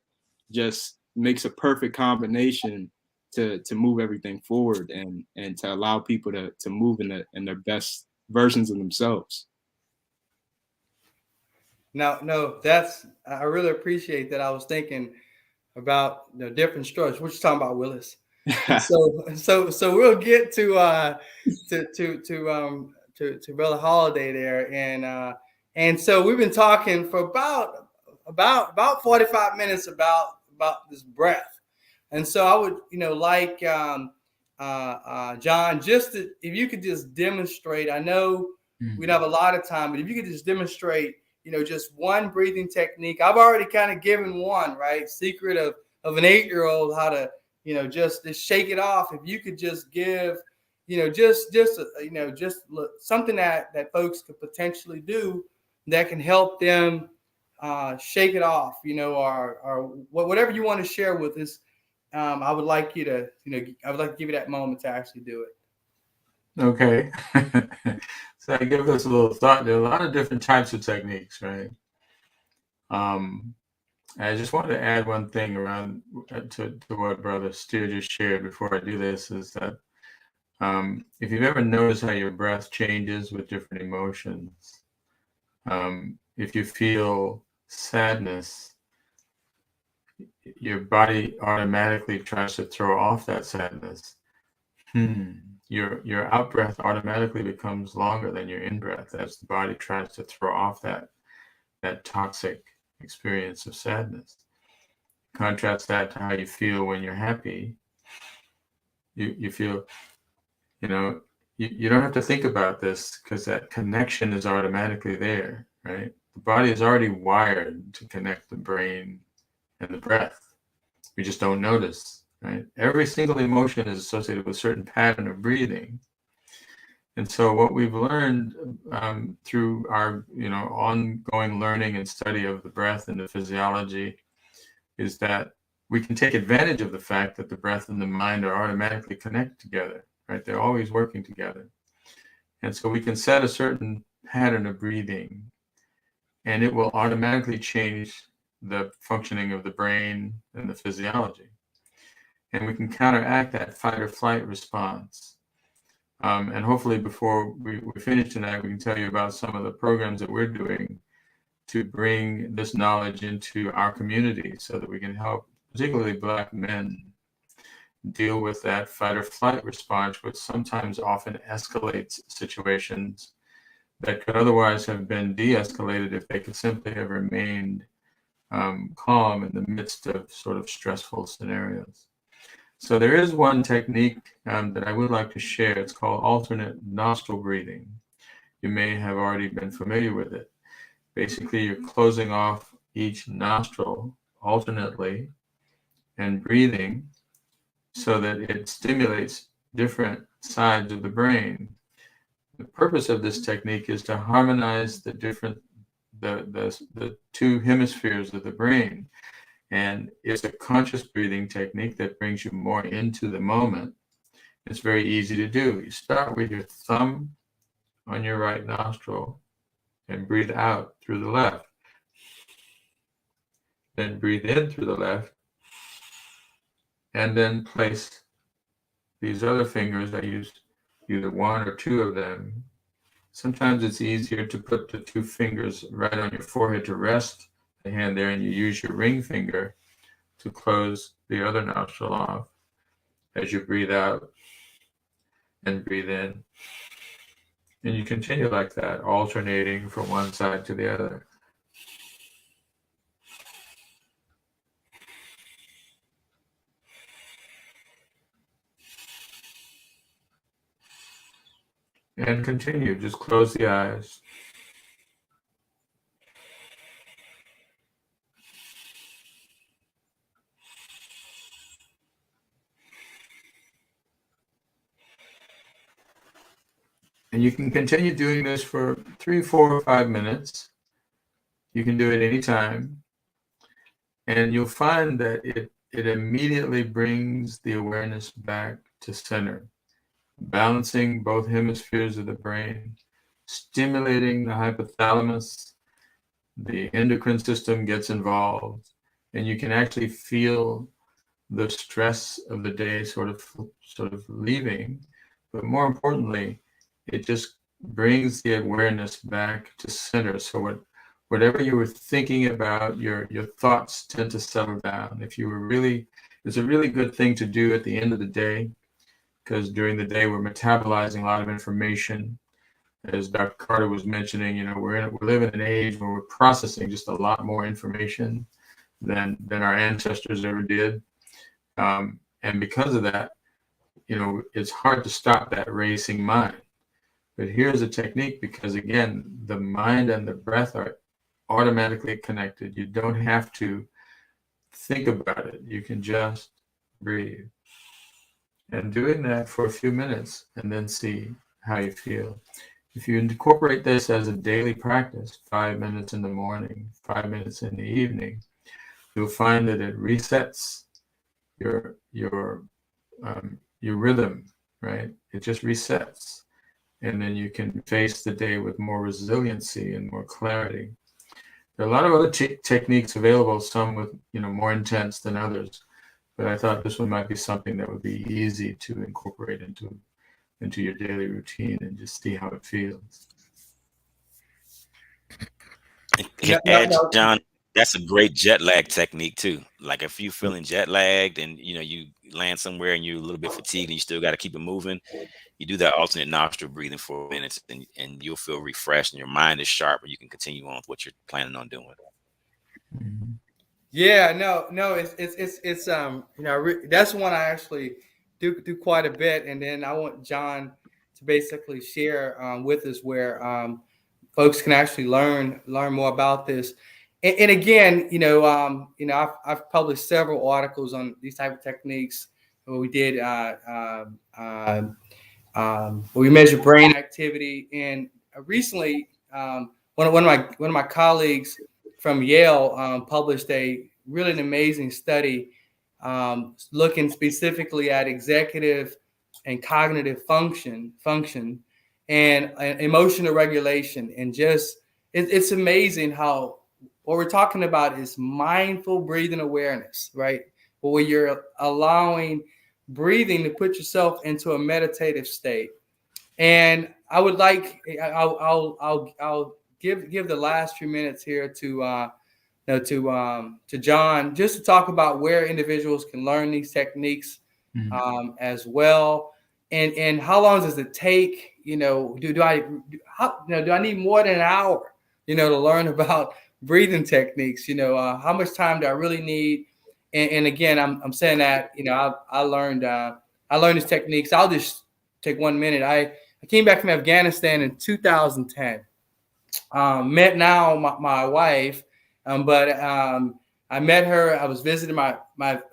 just makes a perfect combination to move everything forward and to allow people to move in their best versions of themselves.
No, I really appreciate that. I was thinking about the different strokes. What you talking about, Willis? So we'll get to Brother Holiday there, and so we've been talking for about 45 minutes about this breath, and so I would, you know, like John, if you could just demonstrate. I know we don't have a lot of time, but if you could just demonstrate, you know, just one breathing technique. I've already kind of given one, right? Secret of an 8-year-old, how to, you know, just shake it off. If you could just give, you know, just something that folks could potentially do that can help them shake it off, you know, or whatever you want to share with us. I would like you to, you know, I would like to give you that moment to actually do it.
Okay. So I give this a little thought. There are a lot of different types of techniques, right? I just wanted to add one thing around to what Brother Steer just shared before I do this, is that if you've ever noticed how your breath changes with different emotions, if you feel sadness, your body automatically tries to throw off that sadness. Your out breath automatically becomes longer than your in breath as the body tries to throw off that toxic experience of sadness. Contrast that to how you feel when you're happy. You feel, you don't have to think about this because that connection is automatically there, right? The body is already wired to connect the brain and the breath. We just don't notice, right? Every single emotion is associated with a certain pattern of breathing. And so what we've learned through our ongoing learning and study of the breath and the physiology is that we can take advantage of the fact that the breath and the mind are automatically connected together, right? They're always working together. And so we can set a certain pattern of breathing, and it will automatically change the functioning of the brain and the physiology. And we can counteract that fight or flight response. And hopefully before we finish tonight, we can tell you about some of the programs that we're doing to bring this knowledge into our community so that we can help particularly Black men deal with that fight or flight response, which sometimes often escalates situations that could otherwise have been de-escalated if they could simply have remained calm in the midst of sort of stressful scenarios. So there is one technique that I would like to share. It's called alternate nostril breathing. You may have already been familiar with it. Basically, you're closing off each nostril alternately and breathing so that it stimulates different sides of the brain. The purpose of this technique is to harmonize the two hemispheres of the brain. And it's a conscious breathing technique that brings you more into the moment. It's very easy to do. You start with your thumb on your right nostril and breathe out through the left. Then breathe in through the left, and then place these other fingers. I use either one or two of them. Sometimes it's easier to put the two fingers right on your forehead to rest the hand there, and you use your ring finger to close the other nostril off as you breathe out and breathe in. And you continue like that, alternating from one side to the other. And continue, just close the eyes. And you can continue doing this for 3, 4, or 5 minutes. You can do it anytime. And you'll find that it immediately brings the awareness back to center, balancing both hemispheres of the brain, stimulating the hypothalamus. The endocrine system gets involved, and you can actually feel the stress of the day sort of leaving. But more importantly, it just brings the awareness back to center. So whatever you were thinking about, your thoughts tend to settle down. It's a really good thing to do at the end of the day, because during the day we're metabolizing a lot of information. As Dr. Carter was mentioning, we live in an age where we're processing just a lot more information than our ancestors ever did. And because of that, it's hard to stop that racing mind. But here's a technique, because again, the mind and the breath are automatically connected. You don't have to think about it. You can just breathe. And doing that for a few minutes and then see how you feel. If you incorporate this as a daily practice, 5 minutes in the morning, 5 minutes in the evening, you'll find that it resets your rhythm, right? It just resets. And then you can face the day with more resiliency and more clarity. There are a lot of other techniques available, some with more intense than others, but I thought this one might be something that would be easy to incorporate into your daily routine and just see how it feels.
Edge, John. That's a great jet lag technique too. Like if you're feeling jet lagged and you land somewhere and you're a little bit fatigued and you still got to keep it moving, you do that alternate nostril breathing for minutes and you'll feel refreshed and your mind is sharp and you can continue on with what you're planning on doing.
Mhm.
Yeah, no, it's that's one I actually do quite a bit, and then I want John to basically share with us where folks can actually learn more about this. And again, I've published several articles on these type of techniques. Where we did where we measure brain activity, and recently one of my colleagues from Yale published a really an amazing study looking specifically at executive and cognitive function and emotional regulation, and just it's amazing how what we're talking about is mindful breathing awareness, right? Where you're allowing breathing to put yourself into a meditative state. And I would like I'll give the last few minutes here to John, just to talk about where individuals can learn these techniques as well, and how long does it take? Do I need more than an hour? To learn about breathing techniques. How much time do I really need? And again, I'm saying that I learned these techniques. I'll just take 1 minute. I came back from Afghanistan in 2010. Met now my wife, but I met her. I was visiting my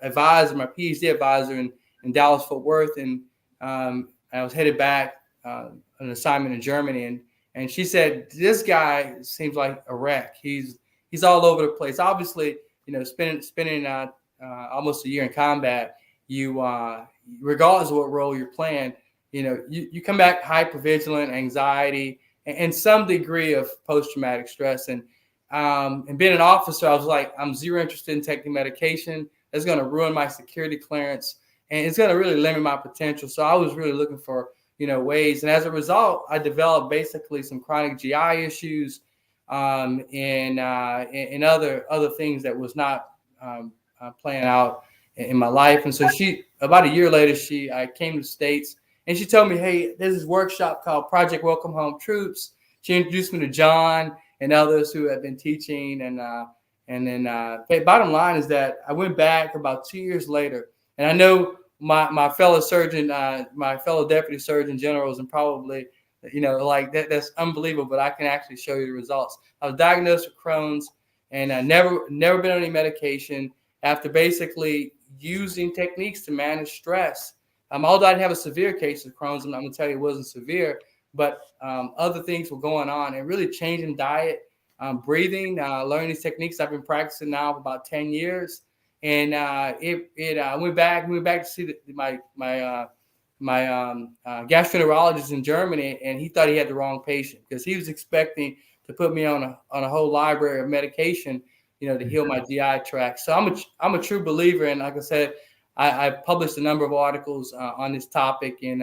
advisor, my PhD advisor in Dallas Fort Worth, and I was headed back on an assignment in Germany, and she said, "This guy seems like a wreck. He's all over the place. Obviously, spending almost a year in combat, you regardless of what role you're playing, you come back hypervigilant, anxiety, and some degree of post-traumatic stress. And being an officer, I was like, I'm zero interested in taking medication. It's going to ruin my security clearance, and it's going to really limit my potential. So I was really looking for ways, and as a result, I developed basically some chronic GI issues, and other things that was not playing out in my life. And so about a year later, I came to the States. And she told me, hey, there's this workshop called Project Welcome Home Troops. She introduced me to John and others who have been teaching. And then bottom line is that I went back about 2 years later. And I know my fellow surgeon, my fellow deputy surgeon generals, and probably, like that's unbelievable, but I can actually show you the results. I was diagnosed with Crohn's, and I never been on any medication after basically using techniques to manage stress. Although I didn't have a severe case of Crohn's, I'm going to tell you it wasn't severe, but other things were going on, and really changing diet, breathing, learning these techniques I've been practicing now for about 10 years. And I went back to see my gastroenterologist in Germany, and he thought he had the wrong patient because he was expecting to put me on a whole library of medication, to heal my GI tract. So I'm a true believer, and like I said, I've published a number of articles on this topic, and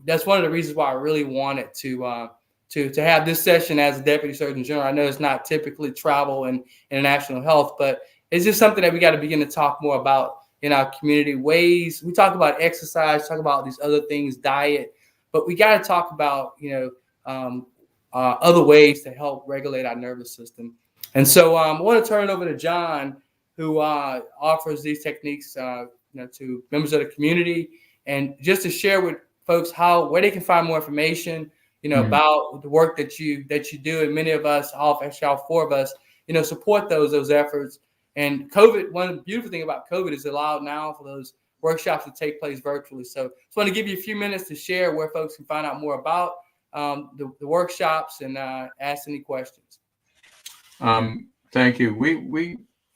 that's one of the reasons why I really wanted to have this session as a deputy surgeon general. I know it's not typically travel and international health, but it's just something that we got to begin to talk more about in our community. Ways we talk about exercise, talk about these other things, diet, but we got to talk about other ways to help regulate our nervous system. And so I want to turn it over to John, who offers these techniques to members of the community, and just to share with folks where they can find more information, about the work that you do. And many of us, all four of us, support those efforts. And COVID, one beautiful thing about COVID is allowed now for those workshops to take place virtually. So just want to give you a few minutes to share where folks can find out more about the workshops and ask any questions.
Thank you.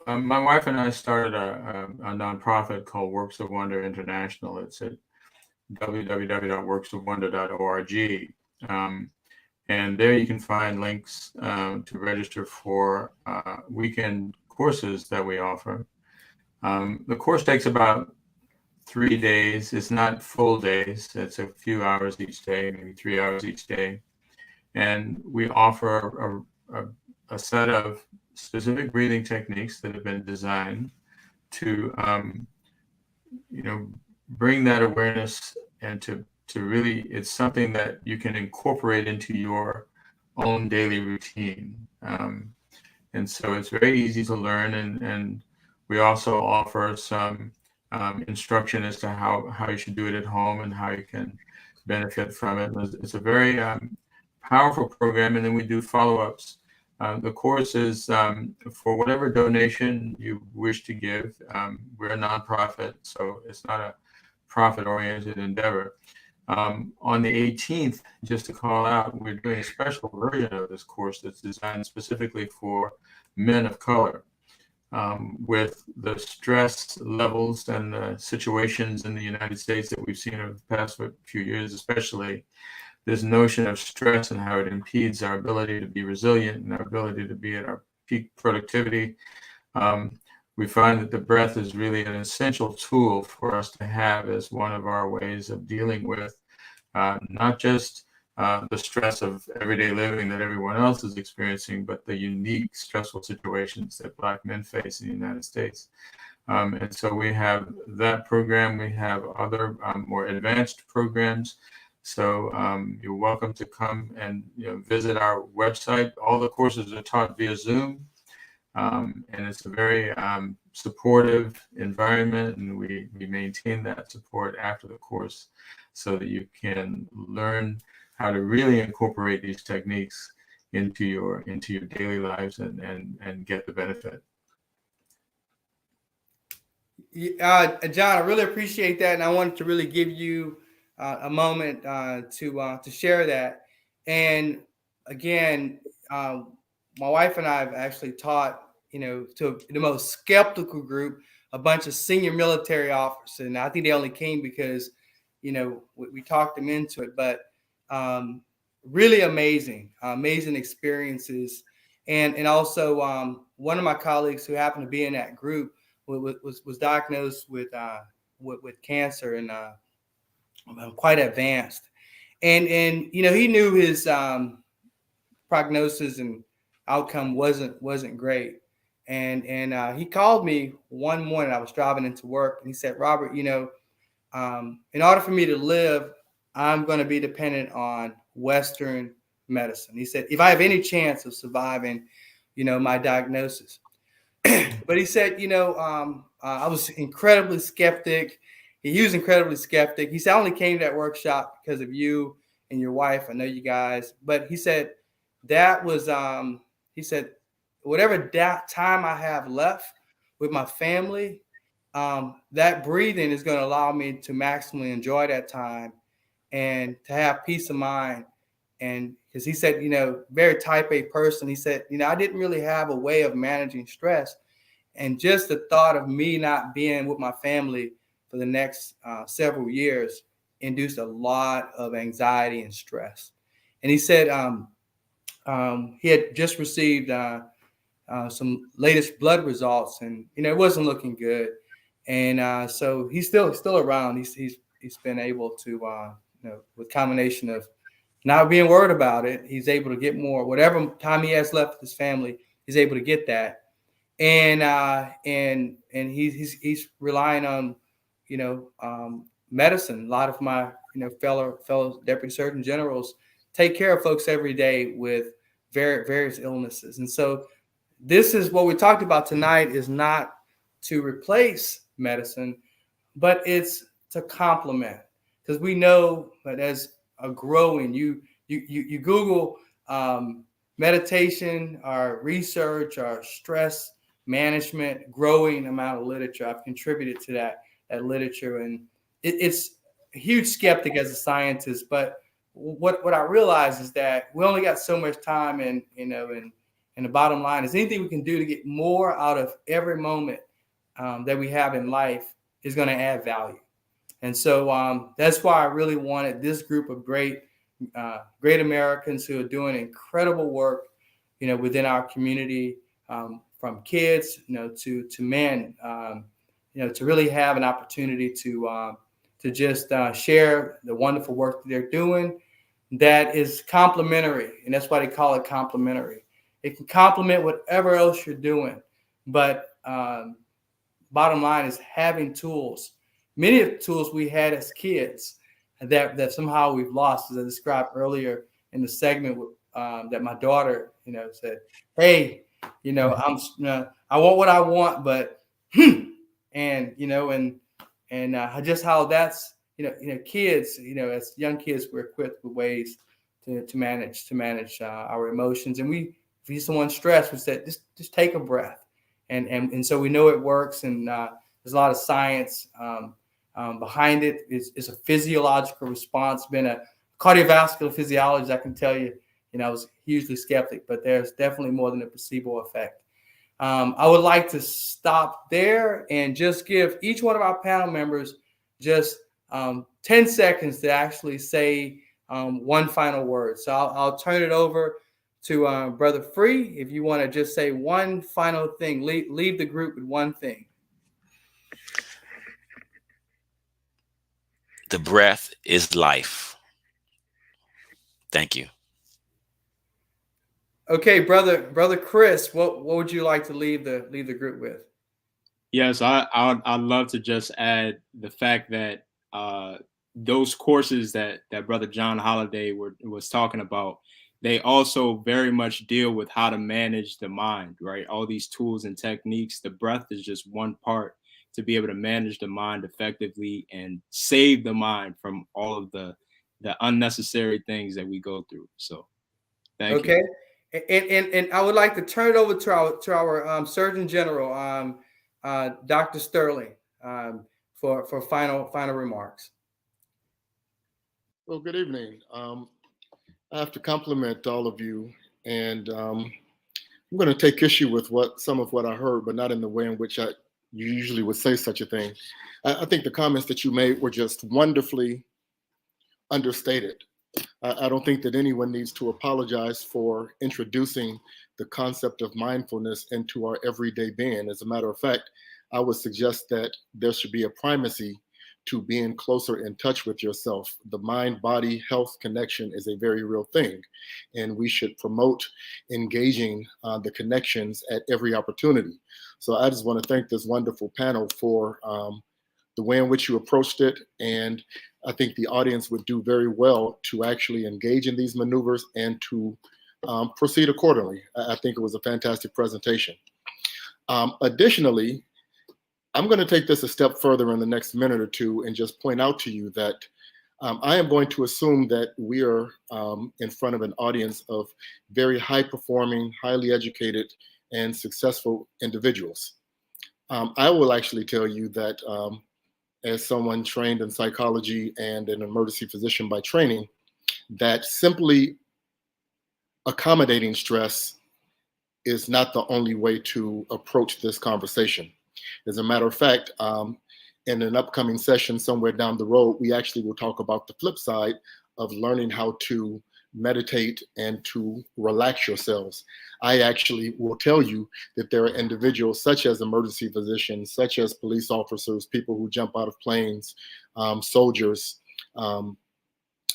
My wife and I started a nonprofit called Works of Wonder International. It's at www.worksofwonder.org. And there you can find links to register for weekend courses that we offer. The course takes about 3 days. It's not full days. It's a few hours each day, maybe 3 hours each day. And we offer a set of specific breathing techniques that have been designed to, bring that awareness and to really, it's something that you can incorporate into your own daily routine. And so it's very easy to learn. And we also offer some instruction as to how you should do it at home and how you can benefit from it. It's a very powerful program. And then we do follow-ups. The course is for whatever donation you wish to give. We're a nonprofit, so it's not a profit-oriented endeavor. On the 18th, just to call out, we're doing a special version of this course that's designed specifically for men of color. With the stress levels and the situations in the United States that we've seen over the past few years, especially this notion of stress and how it impedes our ability to be resilient and our ability to be at our peak productivity. We find that the breath is really an essential tool for us to have as one of our ways of dealing with not just the stress of everyday living that everyone else is experiencing, but the unique stressful situations that Black men face in the United States. And so we have that program. We have other more advanced programs. So you're welcome to come and visit our website. All the courses are taught via Zoom. And it's a very supportive environment, and we maintain that support after the course so that you can learn how to really incorporate these techniques into your daily lives and get the benefit.
John, I really appreciate that, and I wanted to really give you a moment to share that. And again, my wife and I have actually taught, to the most skeptical group, a bunch of senior military officers, and I think they only came because, we talked them into it. But really amazing experiences, and also one of my colleagues who happened to be in that group was diagnosed with cancer and quite advanced, and he knew his prognosis and outcome wasn't great, and he called me one morning. I was driving into work, and he said, "Robert, in order for me to live, I'm going to be dependent on Western medicine." He said, "If I have any chance of surviving, my diagnosis." But he said, I was incredibly skeptic. He was incredibly skeptic. He said, "I only came to that workshop because of you and your wife. I know you guys." But he said, that was, he said, whatever time I have left with my family, that breathing is going to allow me to maximally enjoy that time and to have peace of mind. And because he said, very type A person, he said, I didn't really have a way of managing stress. And just the thought of me not being with my family for the next several years induced a lot of anxiety and stress. And he said he had just received some latest blood results, and it wasn't looking good. And so he's still around. He's been able to with combination of not being worried about it, he's able to get more. Whatever time he has left with his family, he's able to get that. And he's relying on medicine. A lot of my fellow deputy surgeon generals take care of folks every day with various illnesses. And so this is what we talked about tonight, is not to replace medicine, but it's to complement, because we know that as a growing, you Google meditation or research or stress management, growing amount of literature. I've contributed to that literature, and it's a huge skeptic as a scientist. But what I realize is that we only got so much time, and the bottom line is anything we can do to get more out of every moment that we have in life is going to add value. And so that's why I really wanted this group of great Americans who are doing incredible work, within our community, from kids, to men, to really have an opportunity to just share the wonderful work that they're doing that is complementary. And that's why they call it complementary. It can complement whatever else you're doing. But bottom line is having tools. Many of the tools we had as kids that somehow we've lost, as I described earlier in the segment that my daughter, said, "Hey, I want what I want, but and just how that's kids, as young kids, we're equipped with ways to manage our emotions, and if we see someone stressed, we said just take a breath, and so we know it works, and there's a lot of science behind it. It's a physiological response. Been a cardiovascular physiologist, I can tell you, I was hugely skeptic, but there's definitely more than a placebo effect. I would like to stop there and just give each one of our panel members just 10 seconds to actually say one final word. So I'll turn it over to Brother Free. If you want to just say one final thing, leave the group with one thing.
The breath is life. Thank you.
Okay, brother Chris, what would you like to leave the group with?
Yes, I'd love to just add the fact that those courses that Brother John Holiday was talking about, they also very much deal with how to manage the mind, right? All these tools and techniques. The breath is just one part to be able to manage the mind effectively and save the mind from all of the unnecessary things that we go through. So, thank you.
And I would like to turn it over to our Surgeon General, Dr. Sterling, for final remarks.
Well, good evening. I have to compliment all of you, and I'm going to take issue with some of what I heard, but not in the way in which you usually would say such a thing. I think the comments that you made were just wonderfully understated. I don't think that anyone needs to apologize for introducing the concept of mindfulness into our everyday being. As a matter of fact, I would suggest that there should be a primacy to being closer in touch with yourself. The mind-body health connection is a very real thing, and we should promote engaging the connections at every opportunity. So I just want to thank this wonderful panel for the way in which you approached it, and I think the audience would do very well to actually engage in these maneuvers and to proceed accordingly. I think it was a fantastic presentation. Additionally, I'm going to take this a step further in the next minute or two and just point out to you that I am going to assume that we are in front of an audience of very high-performing, highly educated, and successful individuals. I will actually tell you that as someone trained in psychology and an emergency physician by training, that simply accommodating stress is not the only way to approach this conversation. As a matter of fact, in an upcoming session somewhere down the road, we actually will talk about the flip side of learning how to meditate and to relax yourselves. I actually will tell you that there are individuals such as emergency physicians, such as police officers, people who jump out of planes, soldiers,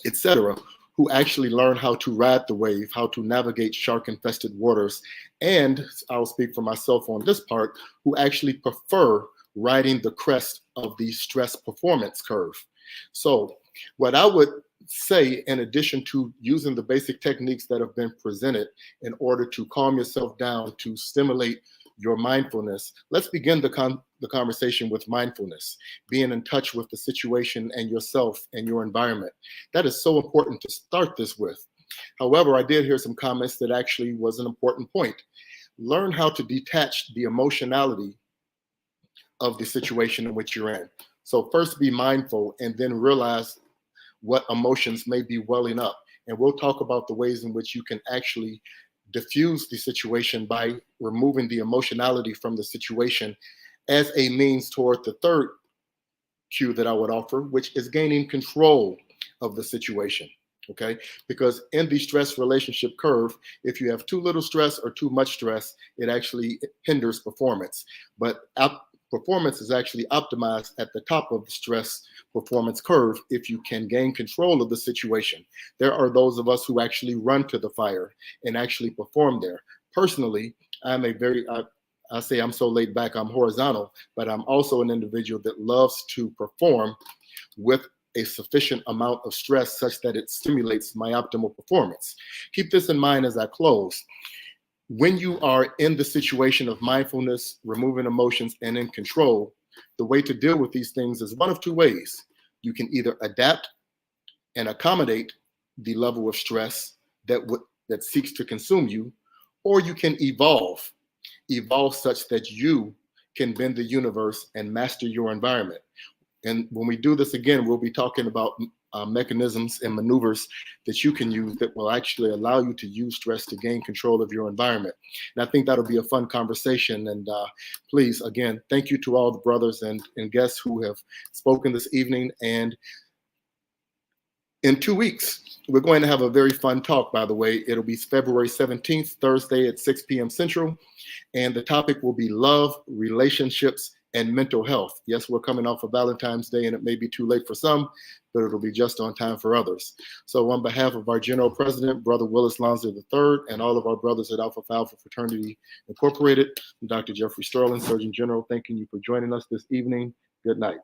etc., who actually learn how to ride the wave, how to navigate shark-infested waters, and I'll speak for myself on this part, who actually prefer riding the crest of the stress performance curve. So what I would say, in addition to using the basic techniques that have been presented in order to calm yourself down, to stimulate your mindfulness, let's begin the conversation with mindfulness, being in touch with the situation and yourself and your environment. That is so important to start this with. However, I did hear some comments that actually was an important point. Learn how to detach the emotionality of the situation in which you're in. So first be mindful and then realize what emotions may be welling up. And we'll talk about the ways in which you can actually diffuse the situation by removing the emotionality from the situation as a means toward the third cue that I would offer, which is gaining control of the situation. Okay, because in the stress relationship curve, if you have too little stress or too much stress, it actually hinders performance. But performance is actually optimized at the top of the stress performance curve if you can gain control of the situation. There are those of us who actually run to the fire and actually perform there. Personally, I'm a very, I say I'm so laid back, I'm horizontal, but I'm also an individual that loves to perform with a sufficient amount of stress such that it stimulates my optimal performance. Keep this in mind as I close. When you are in the situation of mindfulness, removing emotions, and in control, the way to deal with these things is one of two ways. You can either adapt and accommodate the level of stress that seeks to consume you, or you can evolve such that you can bend the universe and master your environment. And when we do this again, we'll be talking about mechanisms and maneuvers that you can use that will actually allow you to use stress to gain control of your environment. And I think that'll be a fun conversation. And please, again, thank you to all the brothers and guests who have spoken this evening. And in 2 weeks, we're going to have a very fun talk, by the way. It'll be February 17th, Thursday at 6 p.m. Central. And the topic will be love, relationships, and mental health. Yes, we're coming off of Valentine's Day, and it may be too late for some, but it'll be just on time for others. So on behalf of our General President, Brother Willis Lonzo III, and all of our brothers at Alpha Phi Alpha Fraternity Incorporated, Dr. Jeffrey Sterling, Surgeon General, thanking you for joining us this evening. Good night.